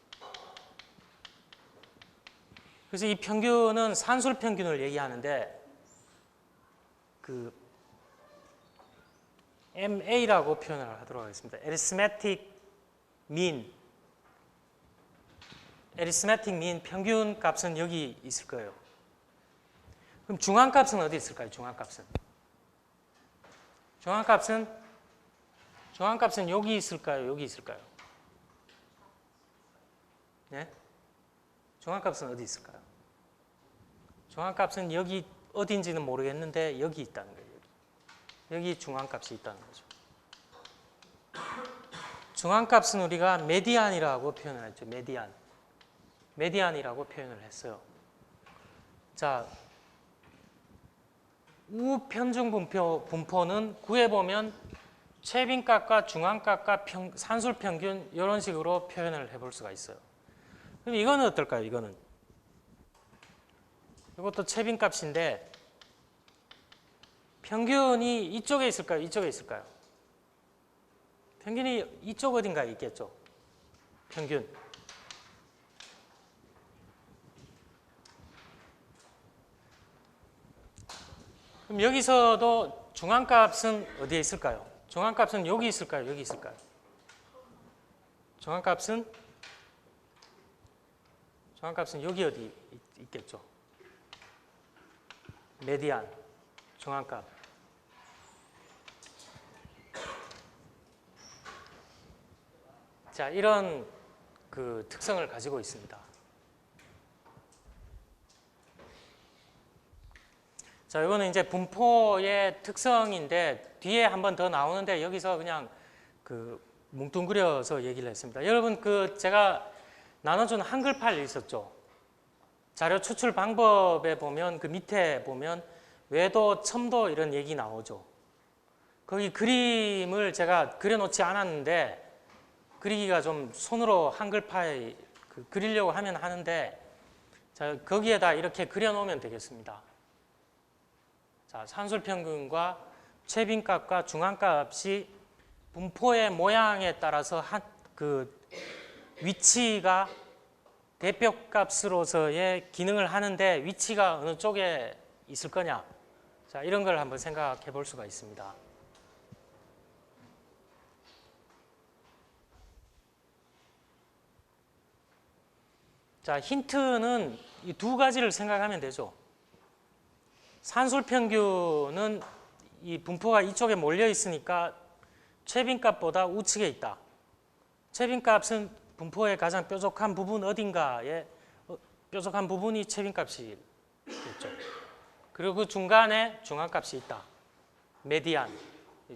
그래서 이 평균은 산술평균을 얘기하는데 그 MA라고 표현을 하도록 하겠습니다. Arithmetic mean. Arithmetic mean 평균 값은 여기 있을 거예요. 그럼 중앙값은 어디 있을까요? 중앙값은 여기 있을까요? 여기 있을까요? 네? 중앙값은 어디 있을까요? 중앙값은 여기 어딘지는 모르겠는데 여기 있다는 거예요. 여기 중앙값이 있다는 거죠. 중앙값은 우리가 메디안이라고 표현을 했죠. 메디안이라고 표현을 했어요. 자, 우편중 분포는 구해보면 최빈값과 중앙값과 산술평균 이런 식으로 표현을 해볼 수가 있어요. 그럼 이거는 어떨까요? 이것도 최빈값인데 평균이 이쪽에 있을까요? 이쪽에 있을까요? 평균이 이쪽 어딘가에 있겠죠. 평균. 그럼 여기서도 중앙값은 어디에 있을까요? 중앙값은 여기 있을까요? 여기 있을까요? 중앙값은 여기 어디 있겠죠. 메디안, 중앙값. 자, 이런 그 특성을 가지고 있습니다. 자, 이거는 이제 분포의 특성인데 뒤에 한 번 더 나오는데 여기서 그냥 그 뭉뚱그려서 얘기를 했습니다. 여러분 그 제가 나눠준 한글파일 있었죠. 자료 추출 방법에 보면 그 밑에 보면 외도, 첨도 이런 얘기 나오죠. 거기 그림을 제가 그려놓지 않았는데 그리기가 좀 손으로 한글파에 그리려고 하면 하는데 자, 거기에다 이렇게 그려놓으면 되겠습니다. 자, 산술평균과 최빈값과 중앙값이 분포의 모양에 따라서 그 위치가 대표값으로서의 기능을 하는데 위치가 어느 쪽에 있을 거냐. 자, 이런 걸 한번 생각해 볼 수가 있습니다. 자, 힌트는 이 두 가지를 생각하면 되죠. 산술평균은 이 분포가 이쪽에 몰려 있으니까 최빈값보다 우측에 있다. 최빈값은 분포의 가장 뾰족한 부분 어딘가에 뾰족한 부분이 최빈값이 있죠. 그리고 그 중간에 중앙값이 있다. 메디안,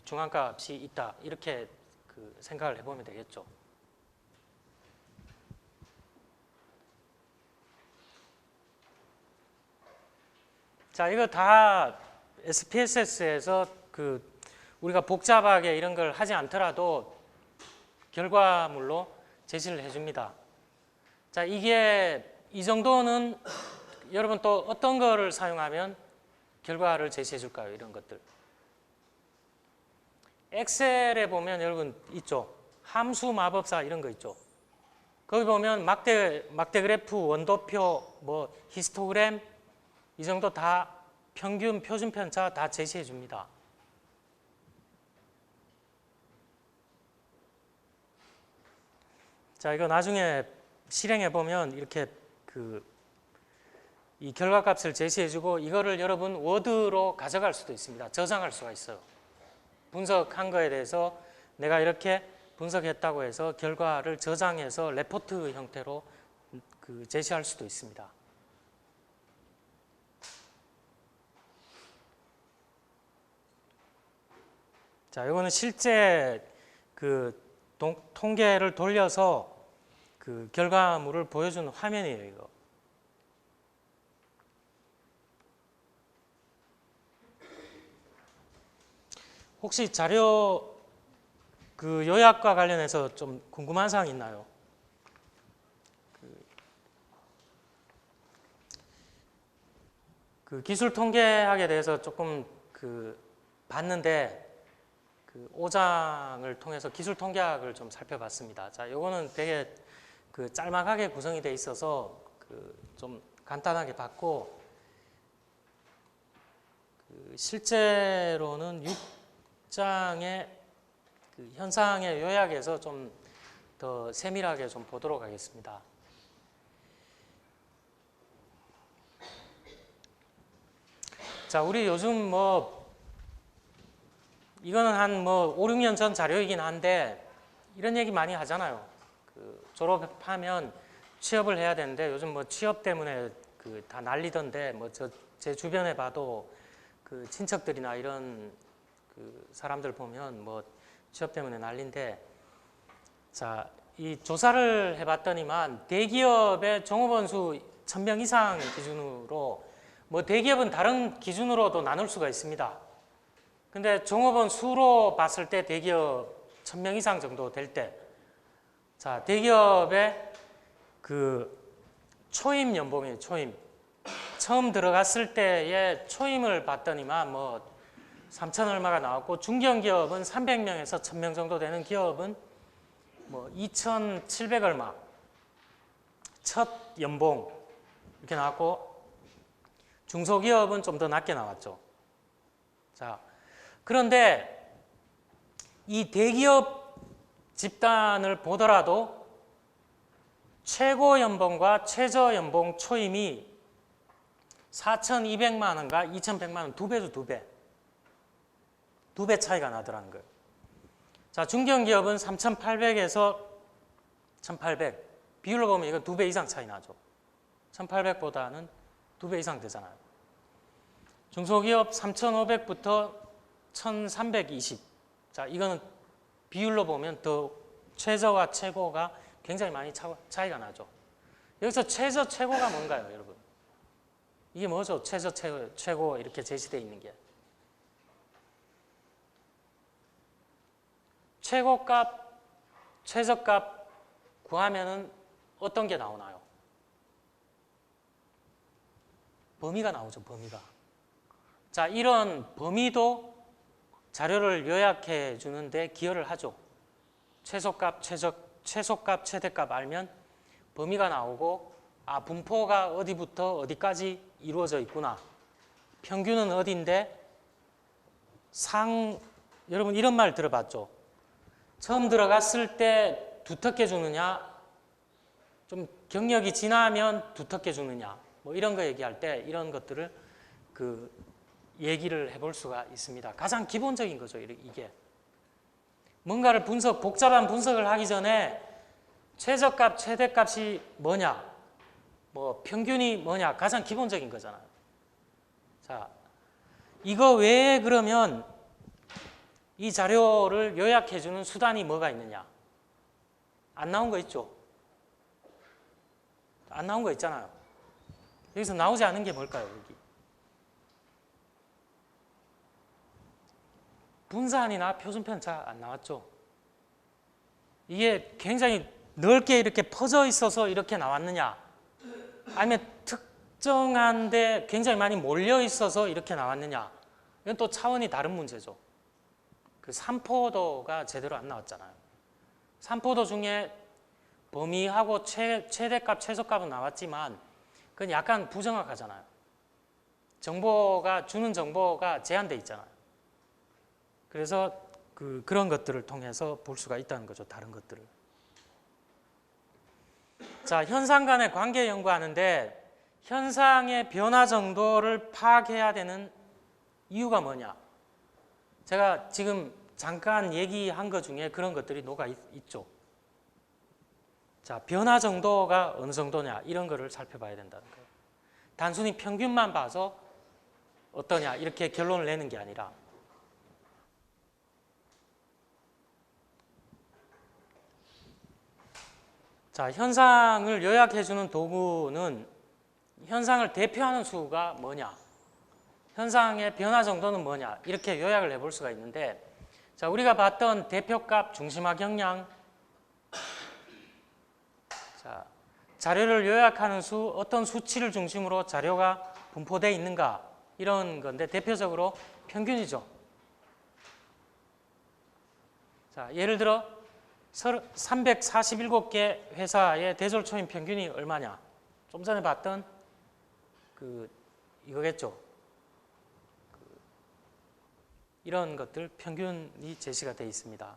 중앙값이 있다. 이렇게 그 생각을 해보면 되겠죠. 자, 이거 다 SPSS에서 그 우리가 복잡하게 이런 걸 하지 않더라도 결과물로 제시를 해줍니다. 자, 이게 이 정도는 여러분 또 어떤 거를 사용하면 결과를 제시해 줄까요? 이런 것들. 엑셀에 보면 여러분 있죠. 함수 마법사 이런 거 있죠. 거기 보면 막대 그래프, 원도표, 뭐 히스토그램 이 정도 다 평균, 표준 편차 다 제시해 줍니다. 자, 이거 나중에 실행해 보면 이렇게 이 결과값을 제시해 주고 이거를 여러분 워드로 가져갈 수도 있습니다. 저장할 수가 있어요. 분석한 거에 대해서 내가 이렇게 분석했다고 해서 결과를 저장해서 레포트 형태로 제시할 수도 있습니다. 자, 이거는 실제 통계를 돌려서 결과물을 보여주는 화면이에요, 이거. 혹시 자료 요약과 관련해서 좀 궁금한 사항 있나요? 기술 통계학에 대해서 조금 봤는데 5장을 통해서 기술 통계학을 좀 살펴봤습니다. 자, 요거는 되게 짤막하게 구성이 돼 있어서 좀 간단하게 봤고 실제로는 6장의 현상의 요약에서 좀 더 세밀하게 좀 보도록 하겠습니다. 자, 우리 요즘 이거는 한 5, 6년 전 자료이긴 한데 이런 얘기 많이 하잖아요. 졸업하면 취업을 해야 되는데 요즘 취업 때문에 다 난리던데 제 주변에 봐도 친척들이나 이런 사람들 보면 취업 때문에 난리인데 자, 이 조사를 해봤더니만 대기업의 종업원 수 1000명 이상 기준으로 대기업은 다른 기준으로도 나눌 수가 있습니다. 근데 종업원 수로 봤을 때 대기업 1000명 이상 정도 될 때 자, 대기업의 초임 연봉이에요, 초임. 처음 들어갔을 때의 초임을 봤더니만 3천 얼마가 나왔고 중견기업은 300명에서 1000명 정도 되는 기업은 2,700 얼마 첫 연봉 이렇게 나왔고 중소기업은 좀 더 낮게 나왔죠. 자, 그런데 이 대기업 집단을 보더라도 최고 연봉과 최저 연봉 초임이 4,200만 원과 2,100만 원 2배죠, 2배. 2배 차이가 나더라는 거예요. 자, 중견기업은 3,800에서 1,800. 비율로 보면 이건 2배 이상 차이 나죠. 1,800보다는 2배 이상 되잖아요. 중소기업 3,500부터 1,320. 자, 이거는 비율로 보면 더 최저와 최고가 굉장히 많이 차이가 나죠. 여기서 최저, 최고가 뭔가요, 여러분? 이게 뭐죠? 최저, 최고 이렇게 제시되어 있는 게. 최고값, 최저값 구하면은 어떤 게 나오나요? 범위가 나오죠, 범위가. 자, 이런 범위도 자료를 요약해 주는데 기여를 하죠. 최소값, 최소값, 최대값 알면 범위가 나오고 분포가 어디부터 어디까지 이루어져 있구나. 평균은 어디인데 여러분 이런 말 들어봤죠? 처음 들어갔을 때 두텁게 주느냐, 좀 경력이 지나면 두텁게 주느냐, 이런 거 얘기할 때 이런 것들을 얘기를 해볼 수가 있습니다. 가장 기본적인 거죠, 이게. 뭔가를 복잡한 분석을 하기 전에 최저값, 최대값이 뭐냐, 평균이 뭐냐, 가장 기본적인 거잖아요. 자, 이거 외에 그러면 이 자료를 요약해주는 수단이 뭐가 있느냐? 안 나온 거 있죠? 안 나온 거 있잖아요. 여기서 나오지 않은 게 뭘까요? 여기. 분산이나 표준편차 안 나왔죠? 이게 굉장히 넓게 이렇게 퍼져 있어서 이렇게 나왔느냐? 아니면 특정한데 굉장히 많이 몰려 있어서 이렇게 나왔느냐? 이건 또 차원이 다른 문제죠. 그 삼포도가 제대로 안 나왔잖아요. 삼포도 중에 범위하고 최대값, 최소값은 나왔지만 그건 약간 부정확하잖아요. 주는 정보가 제한돼 있잖아요. 그래서 그런 것들을 통해서 볼 수가 있다는 거죠. 다른 것들을. 자, 현상 간의 관계 연구하는데 현상의 변화 정도를 파악해야 되는 이유가 뭐냐? 제가 지금 잠깐 얘기한 것 중에 그런 것들이 녹아 있죠. 자, 변화 정도가 어느 정도냐 이런 거를 살펴봐야 된다는 거예요. 단순히 평균만 봐서 어떠냐 이렇게 결론을 내는 게 아니라 자, 현상을 요약해주는 도구는 현상을 대표하는 수가 뭐냐, 현상의 변화 정도는 뭐냐 이렇게 요약을 해볼 수가 있는데 자, 우리가 봤던 대표값, 중심화 경량, 자, 자료를 요약하는 수, 어떤 수치를 중심으로 자료가 분포되어 있는가 이런 건데 대표적으로 평균이죠. 자, 예를 들어 347개 회사의 대졸초임 평균이 얼마냐? 좀 전에 봤던 이거겠죠. 이런 것들 평균이 제시가 되어 있습니다.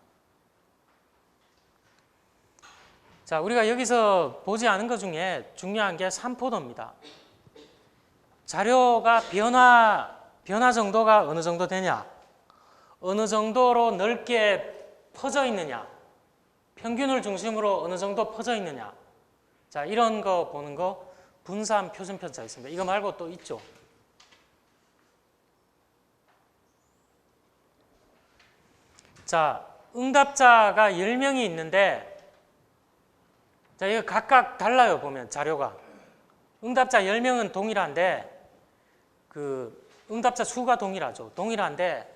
자, 우리가 여기서 보지 않은 것 중에 중요한 게 삼포도입니다. 자료가 변화 정도가 어느 정도 되냐? 어느 정도로 넓게 퍼져 있느냐? 평균을 중심으로 어느 정도 퍼져 있느냐? 자, 이런 거 보는 거 분산 표준편차 있습니다. 이거 말고 또 있죠. 자, 응답자가 10명이 있는데 자, 이거 각각 달라요. 보면 자료가. 응답자 10명은 동일한데 응답자 수가 동일하죠. 동일한데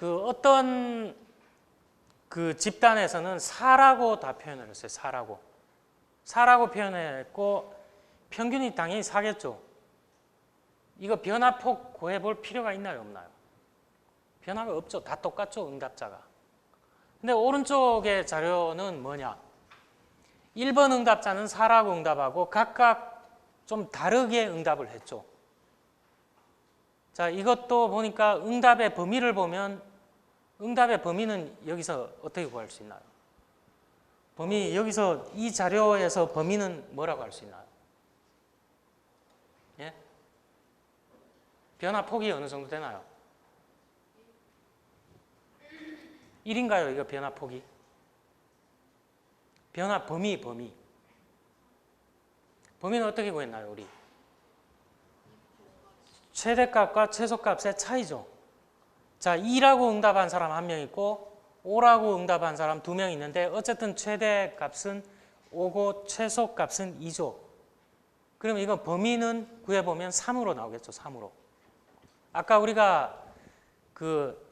어떤 집단에서는 4라고 다 표현을 했어요. 4라고 표현했고 평균이 당연히 4겠죠. 이거 변화폭 구해볼 필요가 있나요? 없나요? 변화가 없죠. 다 똑같죠. 응답자가. 근데 오른쪽의 자료는 뭐냐? 1번 응답자는 4라고 응답하고 각각 좀 다르게 응답을 했죠. 자, 이것도 보니까 응답의 범위를 보면 응답의 범위는 여기서 어떻게 구할 수 있나요? 여기서 이 자료에서 범위는 뭐라고 할 수 있나요? 예? 변화폭이 어느 정도 되나요? 1인가요? 이거 변화폭이? 범위는 어떻게 구했나요, 우리? 최대값과 최소값의 차이죠. 자, 2라고 응답한 사람 1명 있고 5라고 응답한 사람 2명 있는데 어쨌든 최대값은 5고 최소값은 2죠. 그럼 이거 범위는 구해보면 3으로 나오겠죠. 3으로. 아까 우리가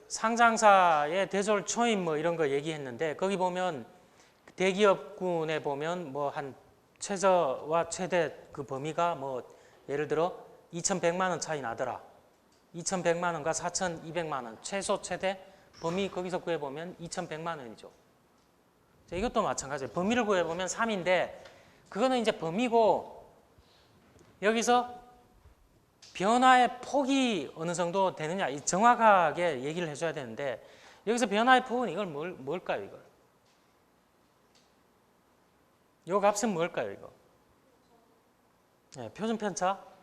상장사의 대졸 초임 이런 거 얘기했는데 거기 보면 대기업군에 보면 한 최저와 최대 범위가 예를 들어 2,100만 원 차이 나더라. 2,100만 원과 4,200만 원 최소 최대 범위 거기서 구해보면 2,100만 원이죠. 자, 이것도 마찬가지예요. 범위를 구해보면 3인데 그거는 이제 범위고 여기서 변화의 폭이 어느 정도 되느냐 정확하게 얘기를 해줘야 되는데 여기서 변화의 폭은 이걸 뭘까요? 이걸? 요 값은 뭘까요? 이거? 네, 표준편차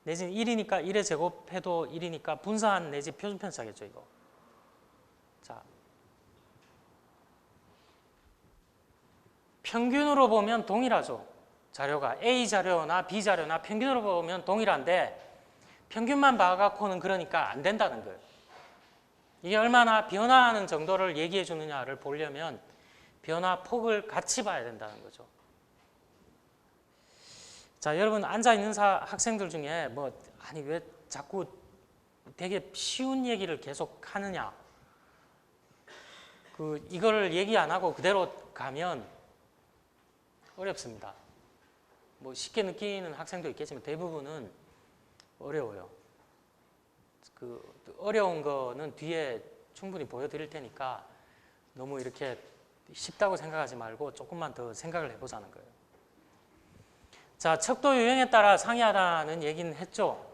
내지는 1이니까 1의 제곱해도 1이니까 분산 내지 표준편차겠죠. 이거. 자, 평균으로 보면 동일하죠. 자료가 A 자료나 B 자료나 평균으로 보면 동일한데 평균만 봐갖고는 그러니까 안 된다는 거예요. 이게 얼마나 변화하는 정도를 얘기해 주느냐를 보려면 변화 폭을 같이 봐야 된다는 거죠. 자, 여러분 앉아 있는 학생들 중에 아니 왜 자꾸 되게 쉬운 얘기를 계속 하느냐? 이거를 얘기 안 하고 그대로 가면 어렵습니다. 쉽게 느끼는 학생도 있겠지만 대부분은 어려워요. 어려운 거는 뒤에 충분히 보여드릴 테니까 너무 이렇게 쉽다고 생각하지 말고 조금만 더 생각을 해보자는 거예요. 자, 척도 유형에 따라 상이하다는 얘기는 했죠.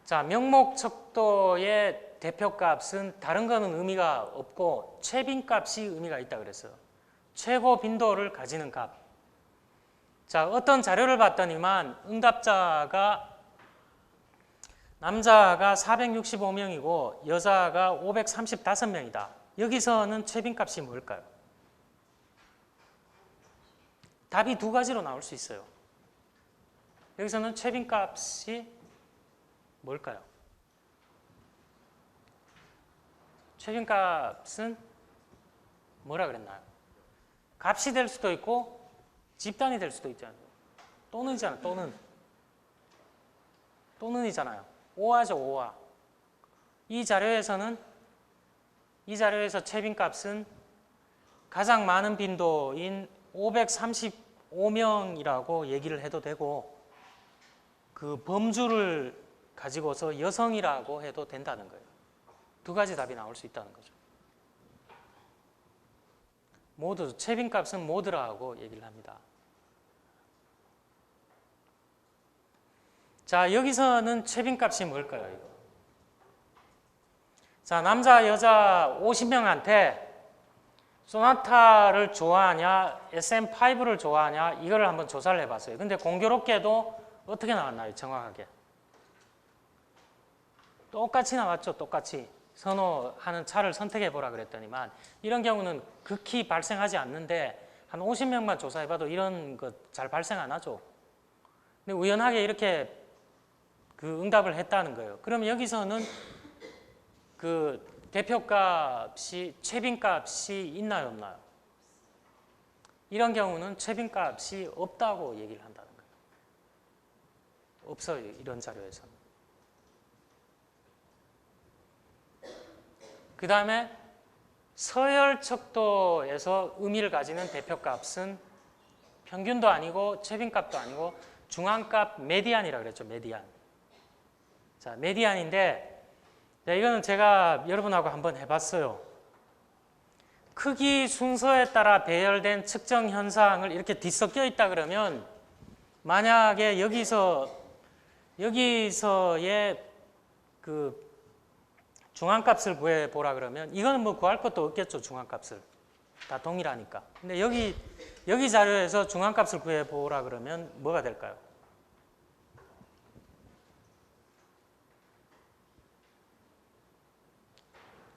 자, 명목 척도의 대표값은 다른 거는 의미가 없고 최빈값이 의미가 있다 그랬어요. 최고 빈도를 가지는 값. 자, 어떤 자료를 봤더니만 응답자가 남자가 465명이고 여자가 535명이다. 여기서는 최빈값이 뭘까요? 답이 두 가지로 나올 수 있어요. 여기서는 최빈값이 뭘까요? 최빈값은 뭐라 그랬나요? 값이 될 수도 있고 집단이 될 수도 있잖아요. 또는이잖아요. 또는이잖아요. 오화죠, 오화. 이 자료에서 최빈값은 가장 많은 빈도인 535명이라고 얘기를 해도 되고 그 범주를 가지고서 여성이라고 해도 된다는 거예요. 두 가지 답이 나올 수 있다는 거죠. 모두 최빈값은 모두라고 얘기를 합니다. 자, 여기서는 최빈값이 뭘까요? 이거? 자, 남자, 여자 50명한테 소나타를 좋아하냐, SM5를 좋아하냐, 이거를 한번 조사를 해봤어요. 근데 공교롭게도 어떻게 나왔나요? 정확하게. 똑같이 나왔죠, 똑같이. 선호하는 차를 선택해보라 그랬더니만 이런 경우는 극히 발생하지 않는데 한 50명만 조사해봐도 이런 것 잘 발생 안 하죠. 근데 우연하게 이렇게 응답을 했다는 거예요. 그럼 여기서는 대표값이 최빈값이 있나요, 없나요? 이런 경우는 최빈값이 없다고 얘기를 한다는 거예요. 없어요, 이런 자료에서는. 그 다음에 서열 척도에서 의미를 가지는 대표값은 평균도 아니고 최빈값도 아니고 중앙값 메디안이라고 그랬죠, 메디안. 자, 메디안인데 이거는 제가 여러분하고 한번 해봤어요. 크기 순서에 따라 배열된 측정 현상을 이렇게 뒤섞여 있다 그러면 만약에 여기서의 중앙값을 구해보라 그러면 이거는 구할 것도 없겠죠, 중앙값을. 다 동일하니까. 근데 여기 자료에서 중앙값을 구해보라 그러면 뭐가 될까요?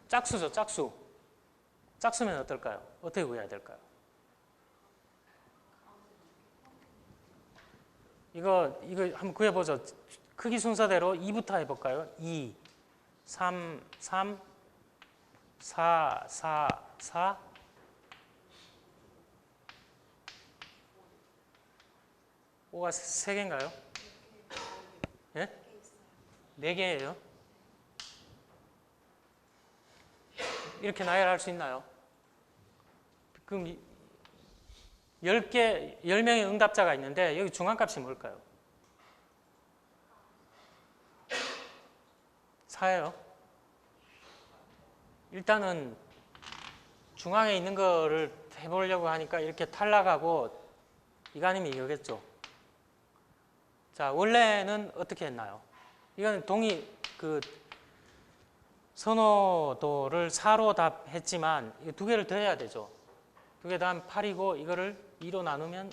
짝수죠, 짝수. 짝수면 어떨까요? 어떻게 구해야 될까요? 이거 한번 구해보죠. 크기 순서대로 2부터 해볼까요? 2, 3, 3, 4, 4, 4. 5가 3개인가요? 예? 4개예요? 이렇게 나열할 수 있나요? 그럼 10명의 응답자가 있는데 여기 중앙값이 뭘까요? 4예요. 일단은 중앙에 있는 거를 해보려고 하니까 이렇게 탈락하고 이거 아니면 이거겠죠. 자, 원래는 어떻게 했나요? 이건 선호도를 4로 답했지만 이 두 개를 더해야 되죠. 2개 더하면 8이고 이거를 2로 나누면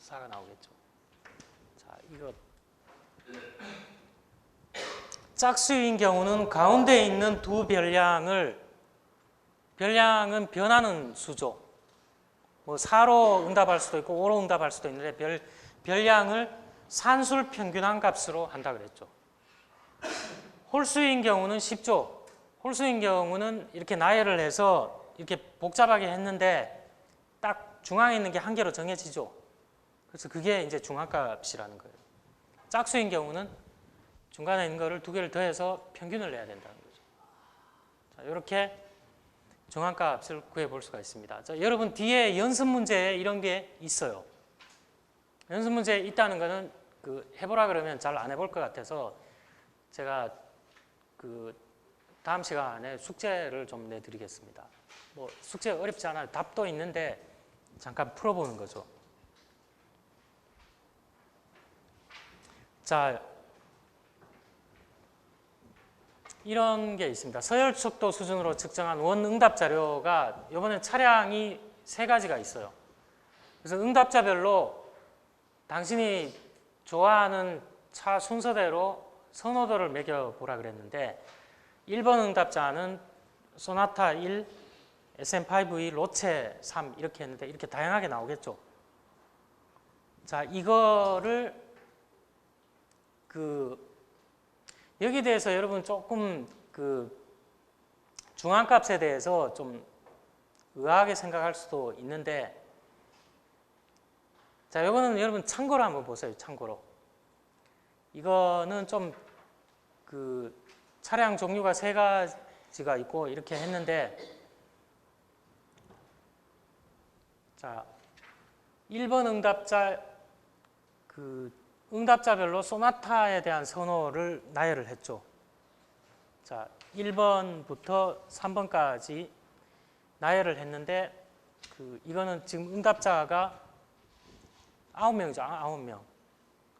4가 나오겠죠. 자, 이거 짝수인 경우는 가운데 있는 두 별량은 변하는 수죠. 4로 응답할 수도 있고 5로 응답할 수도 있는데 별량을 산술 평균한 값으로 한다 그랬죠. 홀수인 경우는 쉽죠. 홀수인 경우는 이렇게 나열을 해서 이렇게 복잡하게 했는데 딱 중앙에 있는 게 한 개로 정해지죠. 그래서 그게 이제 중앙값이라는 거예요. 짝수인 경우는 중간에 있는 거를 두 개를 더해서 평균을 내야 된다는 거죠. 자, 이렇게 중앙값을 구해볼 수가 있습니다. 자, 여러분 뒤에 연습 문제에 이런 게 있어요. 연습 문제에 있다는 거는 해보라 그러면 잘 안 해볼 것 같아서 제가 다음 시간에 숙제를 좀 내드리겠습니다. 뭐 숙제 어렵지 않아요. 답도 있는데 잠깐 풀어보는 거죠. 자, 이런 게 있습니다. 서열속도 수준으로 측정한 원응답 자료가 이번엔 차량이 3가지가 있어요. 그래서 응답자별로 당신이 좋아하는 차 순서대로 선호도를 매겨보라 그랬는데 1번 응답자는 소나타 1, SM5E, 로체 3 이렇게 했는데 이렇게 다양하게 나오겠죠. 자, 이거를 여기에 대해서 여러분 조금 중앙값에 대해서 좀 의아하게 생각할 수도 있는데 자, 이거는 여러분 참고로 한번 보세요. 참고로. 이거는 좀 차량 종류가 3가지가 있고 이렇게 했는데 자, 1번 응답자 응답자별로 소나타에 대한 선호를 나열을 했죠. 자, 1번부터 3번까지 나열을 했는데 이거는 지금 응답자가 9명이죠. 9명.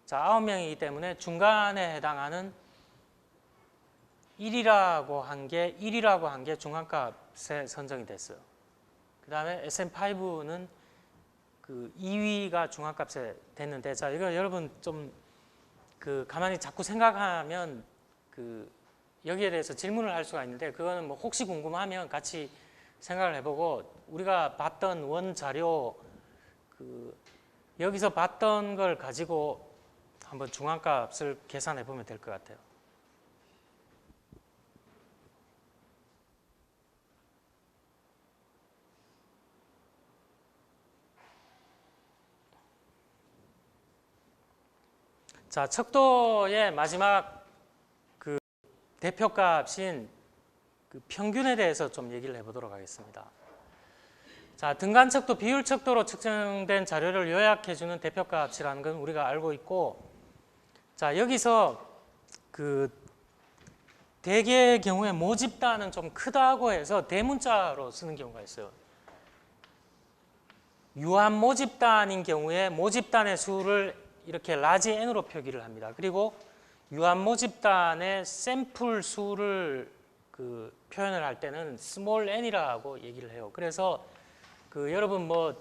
자, 9명이기 때문에 중간에 해당하는 1이라고 한 게 중앙값에 선정이 됐어요. 그 다음에 SM5는 2위가 중앙값에 됐는데 자, 이거 여러분 좀 가만히 자꾸 생각하면 여기에 대해서 질문을 할 수가 있는데 그거는 뭐 혹시 궁금하면 같이 생각을 해보고 우리가 봤던 원 자료 여기서 봤던 걸 가지고 한번 중앙값을 계산해 보면 될 것 같아요. 자, 척도의 마지막 대표값인 평균에 대해서 좀 얘기를 해보도록 하겠습니다. 자, 등간척도, 비율척도로 측정된 자료를 요약해주는 대표값이라는 건 우리가 알고 있고 자, 여기서 대개의 경우에 모집단은 좀 크다고 해서 대문자로 쓰는 경우가 있어요. 유한 모집단인 경우에 모집단의 수를 이렇게 라지 n으로 표기를 합니다. 그리고 유한 모집단의 샘플 수를 표현을 할 때는 스몰 n이라고 얘기를 해요. 그래서 여러분 뭐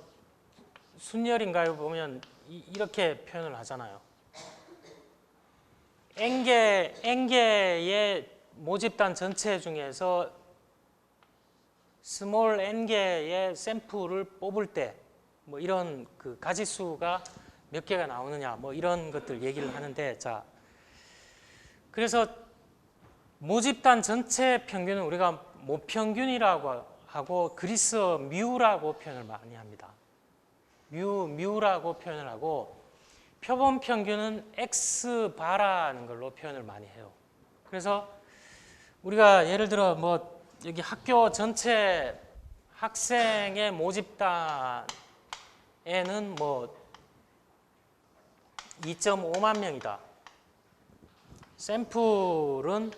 순열인가요? 보면 이렇게 표현을 하잖아요. n개의 모집단 전체 중에서 스몰 n개의 샘플을 뽑을 때 뭐 이런 가지수가 몇 개가 나오느냐 뭐 이런 것들 얘기를 하는데 자, 그래서 모집단 전체 평균은 우리가 모평균이라고 하고 그리스어 뮤라고 표현을 많이 합니다. 뮤라고 표현을 하고 표본 평균은 X바라는 걸로 표현을 많이 해요. 그래서 우리가 예를 들어 뭐 여기 학교 전체 학생의 모집단에는 뭐 2.5만 명이다. 샘플은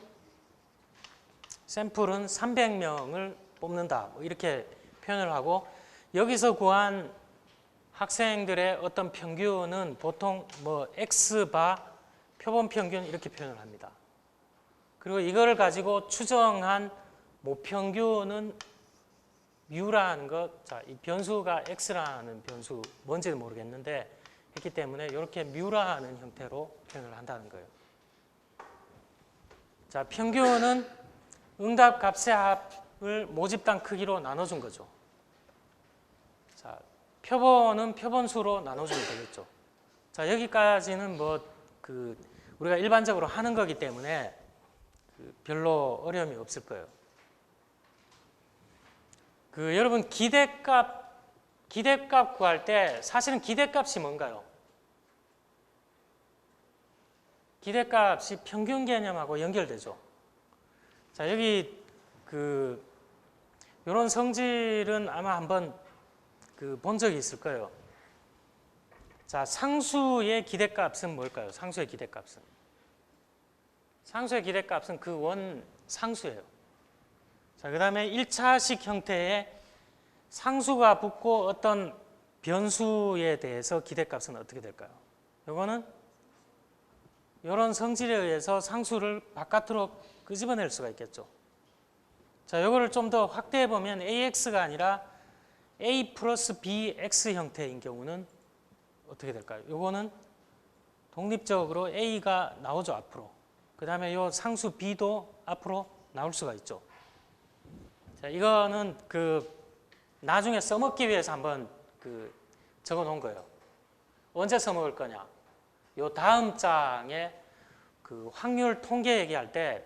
300명을 뽑는다. 뭐 이렇게 표현을 하고 여기서 구한 학생들의 어떤 평균은 보통 뭐 X바 표본 평균 이렇게 표현을 합니다. 그리고 이거를 가지고 추정한 모평균은 U라는 것, 자, 이 변수가 X라는 변수 뭔지는 모르겠는데 했기 때문에 이렇게 Mu라는 형태로 표현을 한다는 거예요. 자, 평균은 응답 값의 합을 모집단 크기로 나눠준 거죠. 자, 표본은 표본수로 나눠주면 되겠죠. 자, 여기까지는 우리가 일반적으로 하는 거기 때문에 별로 어려움이 없을 거예요. 여러분 기대값 구할 때 사실은 기대값이 뭔가요? 기대값이 평균 개념하고 연결되죠. 자, 여기 이런 성질은 아마 한번 본 적이 있을 거예요. 자, 상수의 기대값은 뭘까요? 상수의 기대값은. 상수의 기대값은 그 원 상수예요. 자, 그 다음에 1차식 형태의 상수가 붙고 어떤 변수에 대해서 기대값은 어떻게 될까요? 이거는 이런 성질에 의해서 상수를 바깥으로 끄집어낼 수가 있겠죠. 자, 이거를 좀 더 확대해 보면 AX가 아니라 A 플러스 BX 형태인 경우는 어떻게 될까요? 이거는 독립적으로 A가 나오죠, 앞으로. 그 다음에 이 상수 B도 앞으로 나올 수가 있죠. 자, 이거는 나중에 써먹기 위해서 한번 적어 놓은 거예요. 언제 써먹을 거냐? 요 다음 장에 확률 통계 얘기할 때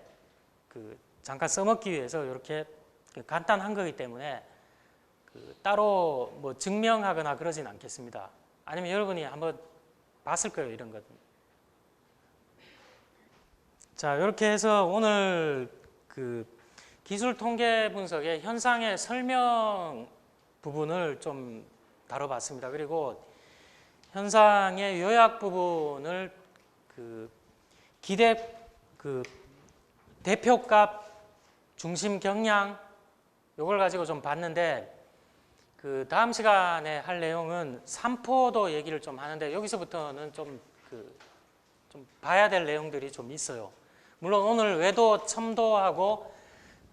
잠깐 써먹기 위해서 이렇게 간단한 거기 때문에 따로 뭐 증명하거나 그러진 않겠습니다. 아니면 여러분이 한번 봤을 거예요, 이런 것. 자, 이렇게 해서 오늘 기술 통계 분석의 현상의 설명 부분을 좀 다뤄봤습니다. 그리고 현상의 요약 부분을 대표값 중심 경량 요걸 가지고 좀 봤는데 다음 시간에 할 내용은 산포도 얘기를 좀 하는데 여기서부터는 좀 봐야 될 내용들이 좀 있어요. 물론 오늘 외도, 첨도하고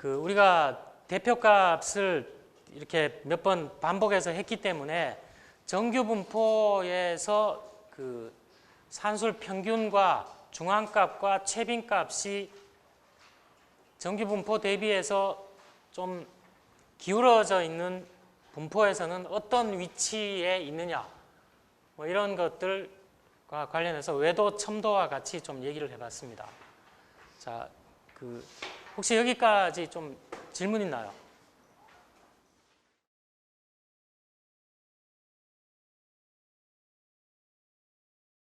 우리가 대표값을 이렇게 몇 번 반복해서 했기 때문에 정규 분포에서 산술 평균과 중앙값과 최빈값이 정규 분포 대비해서 좀 기울어져 있는 분포에서는 어떤 위치에 있느냐, 뭐 이런 것들과 관련해서 외도, 첨도와 같이 좀 얘기를 해봤습니다. 자, 혹시 여기까지 좀 질문 있나요?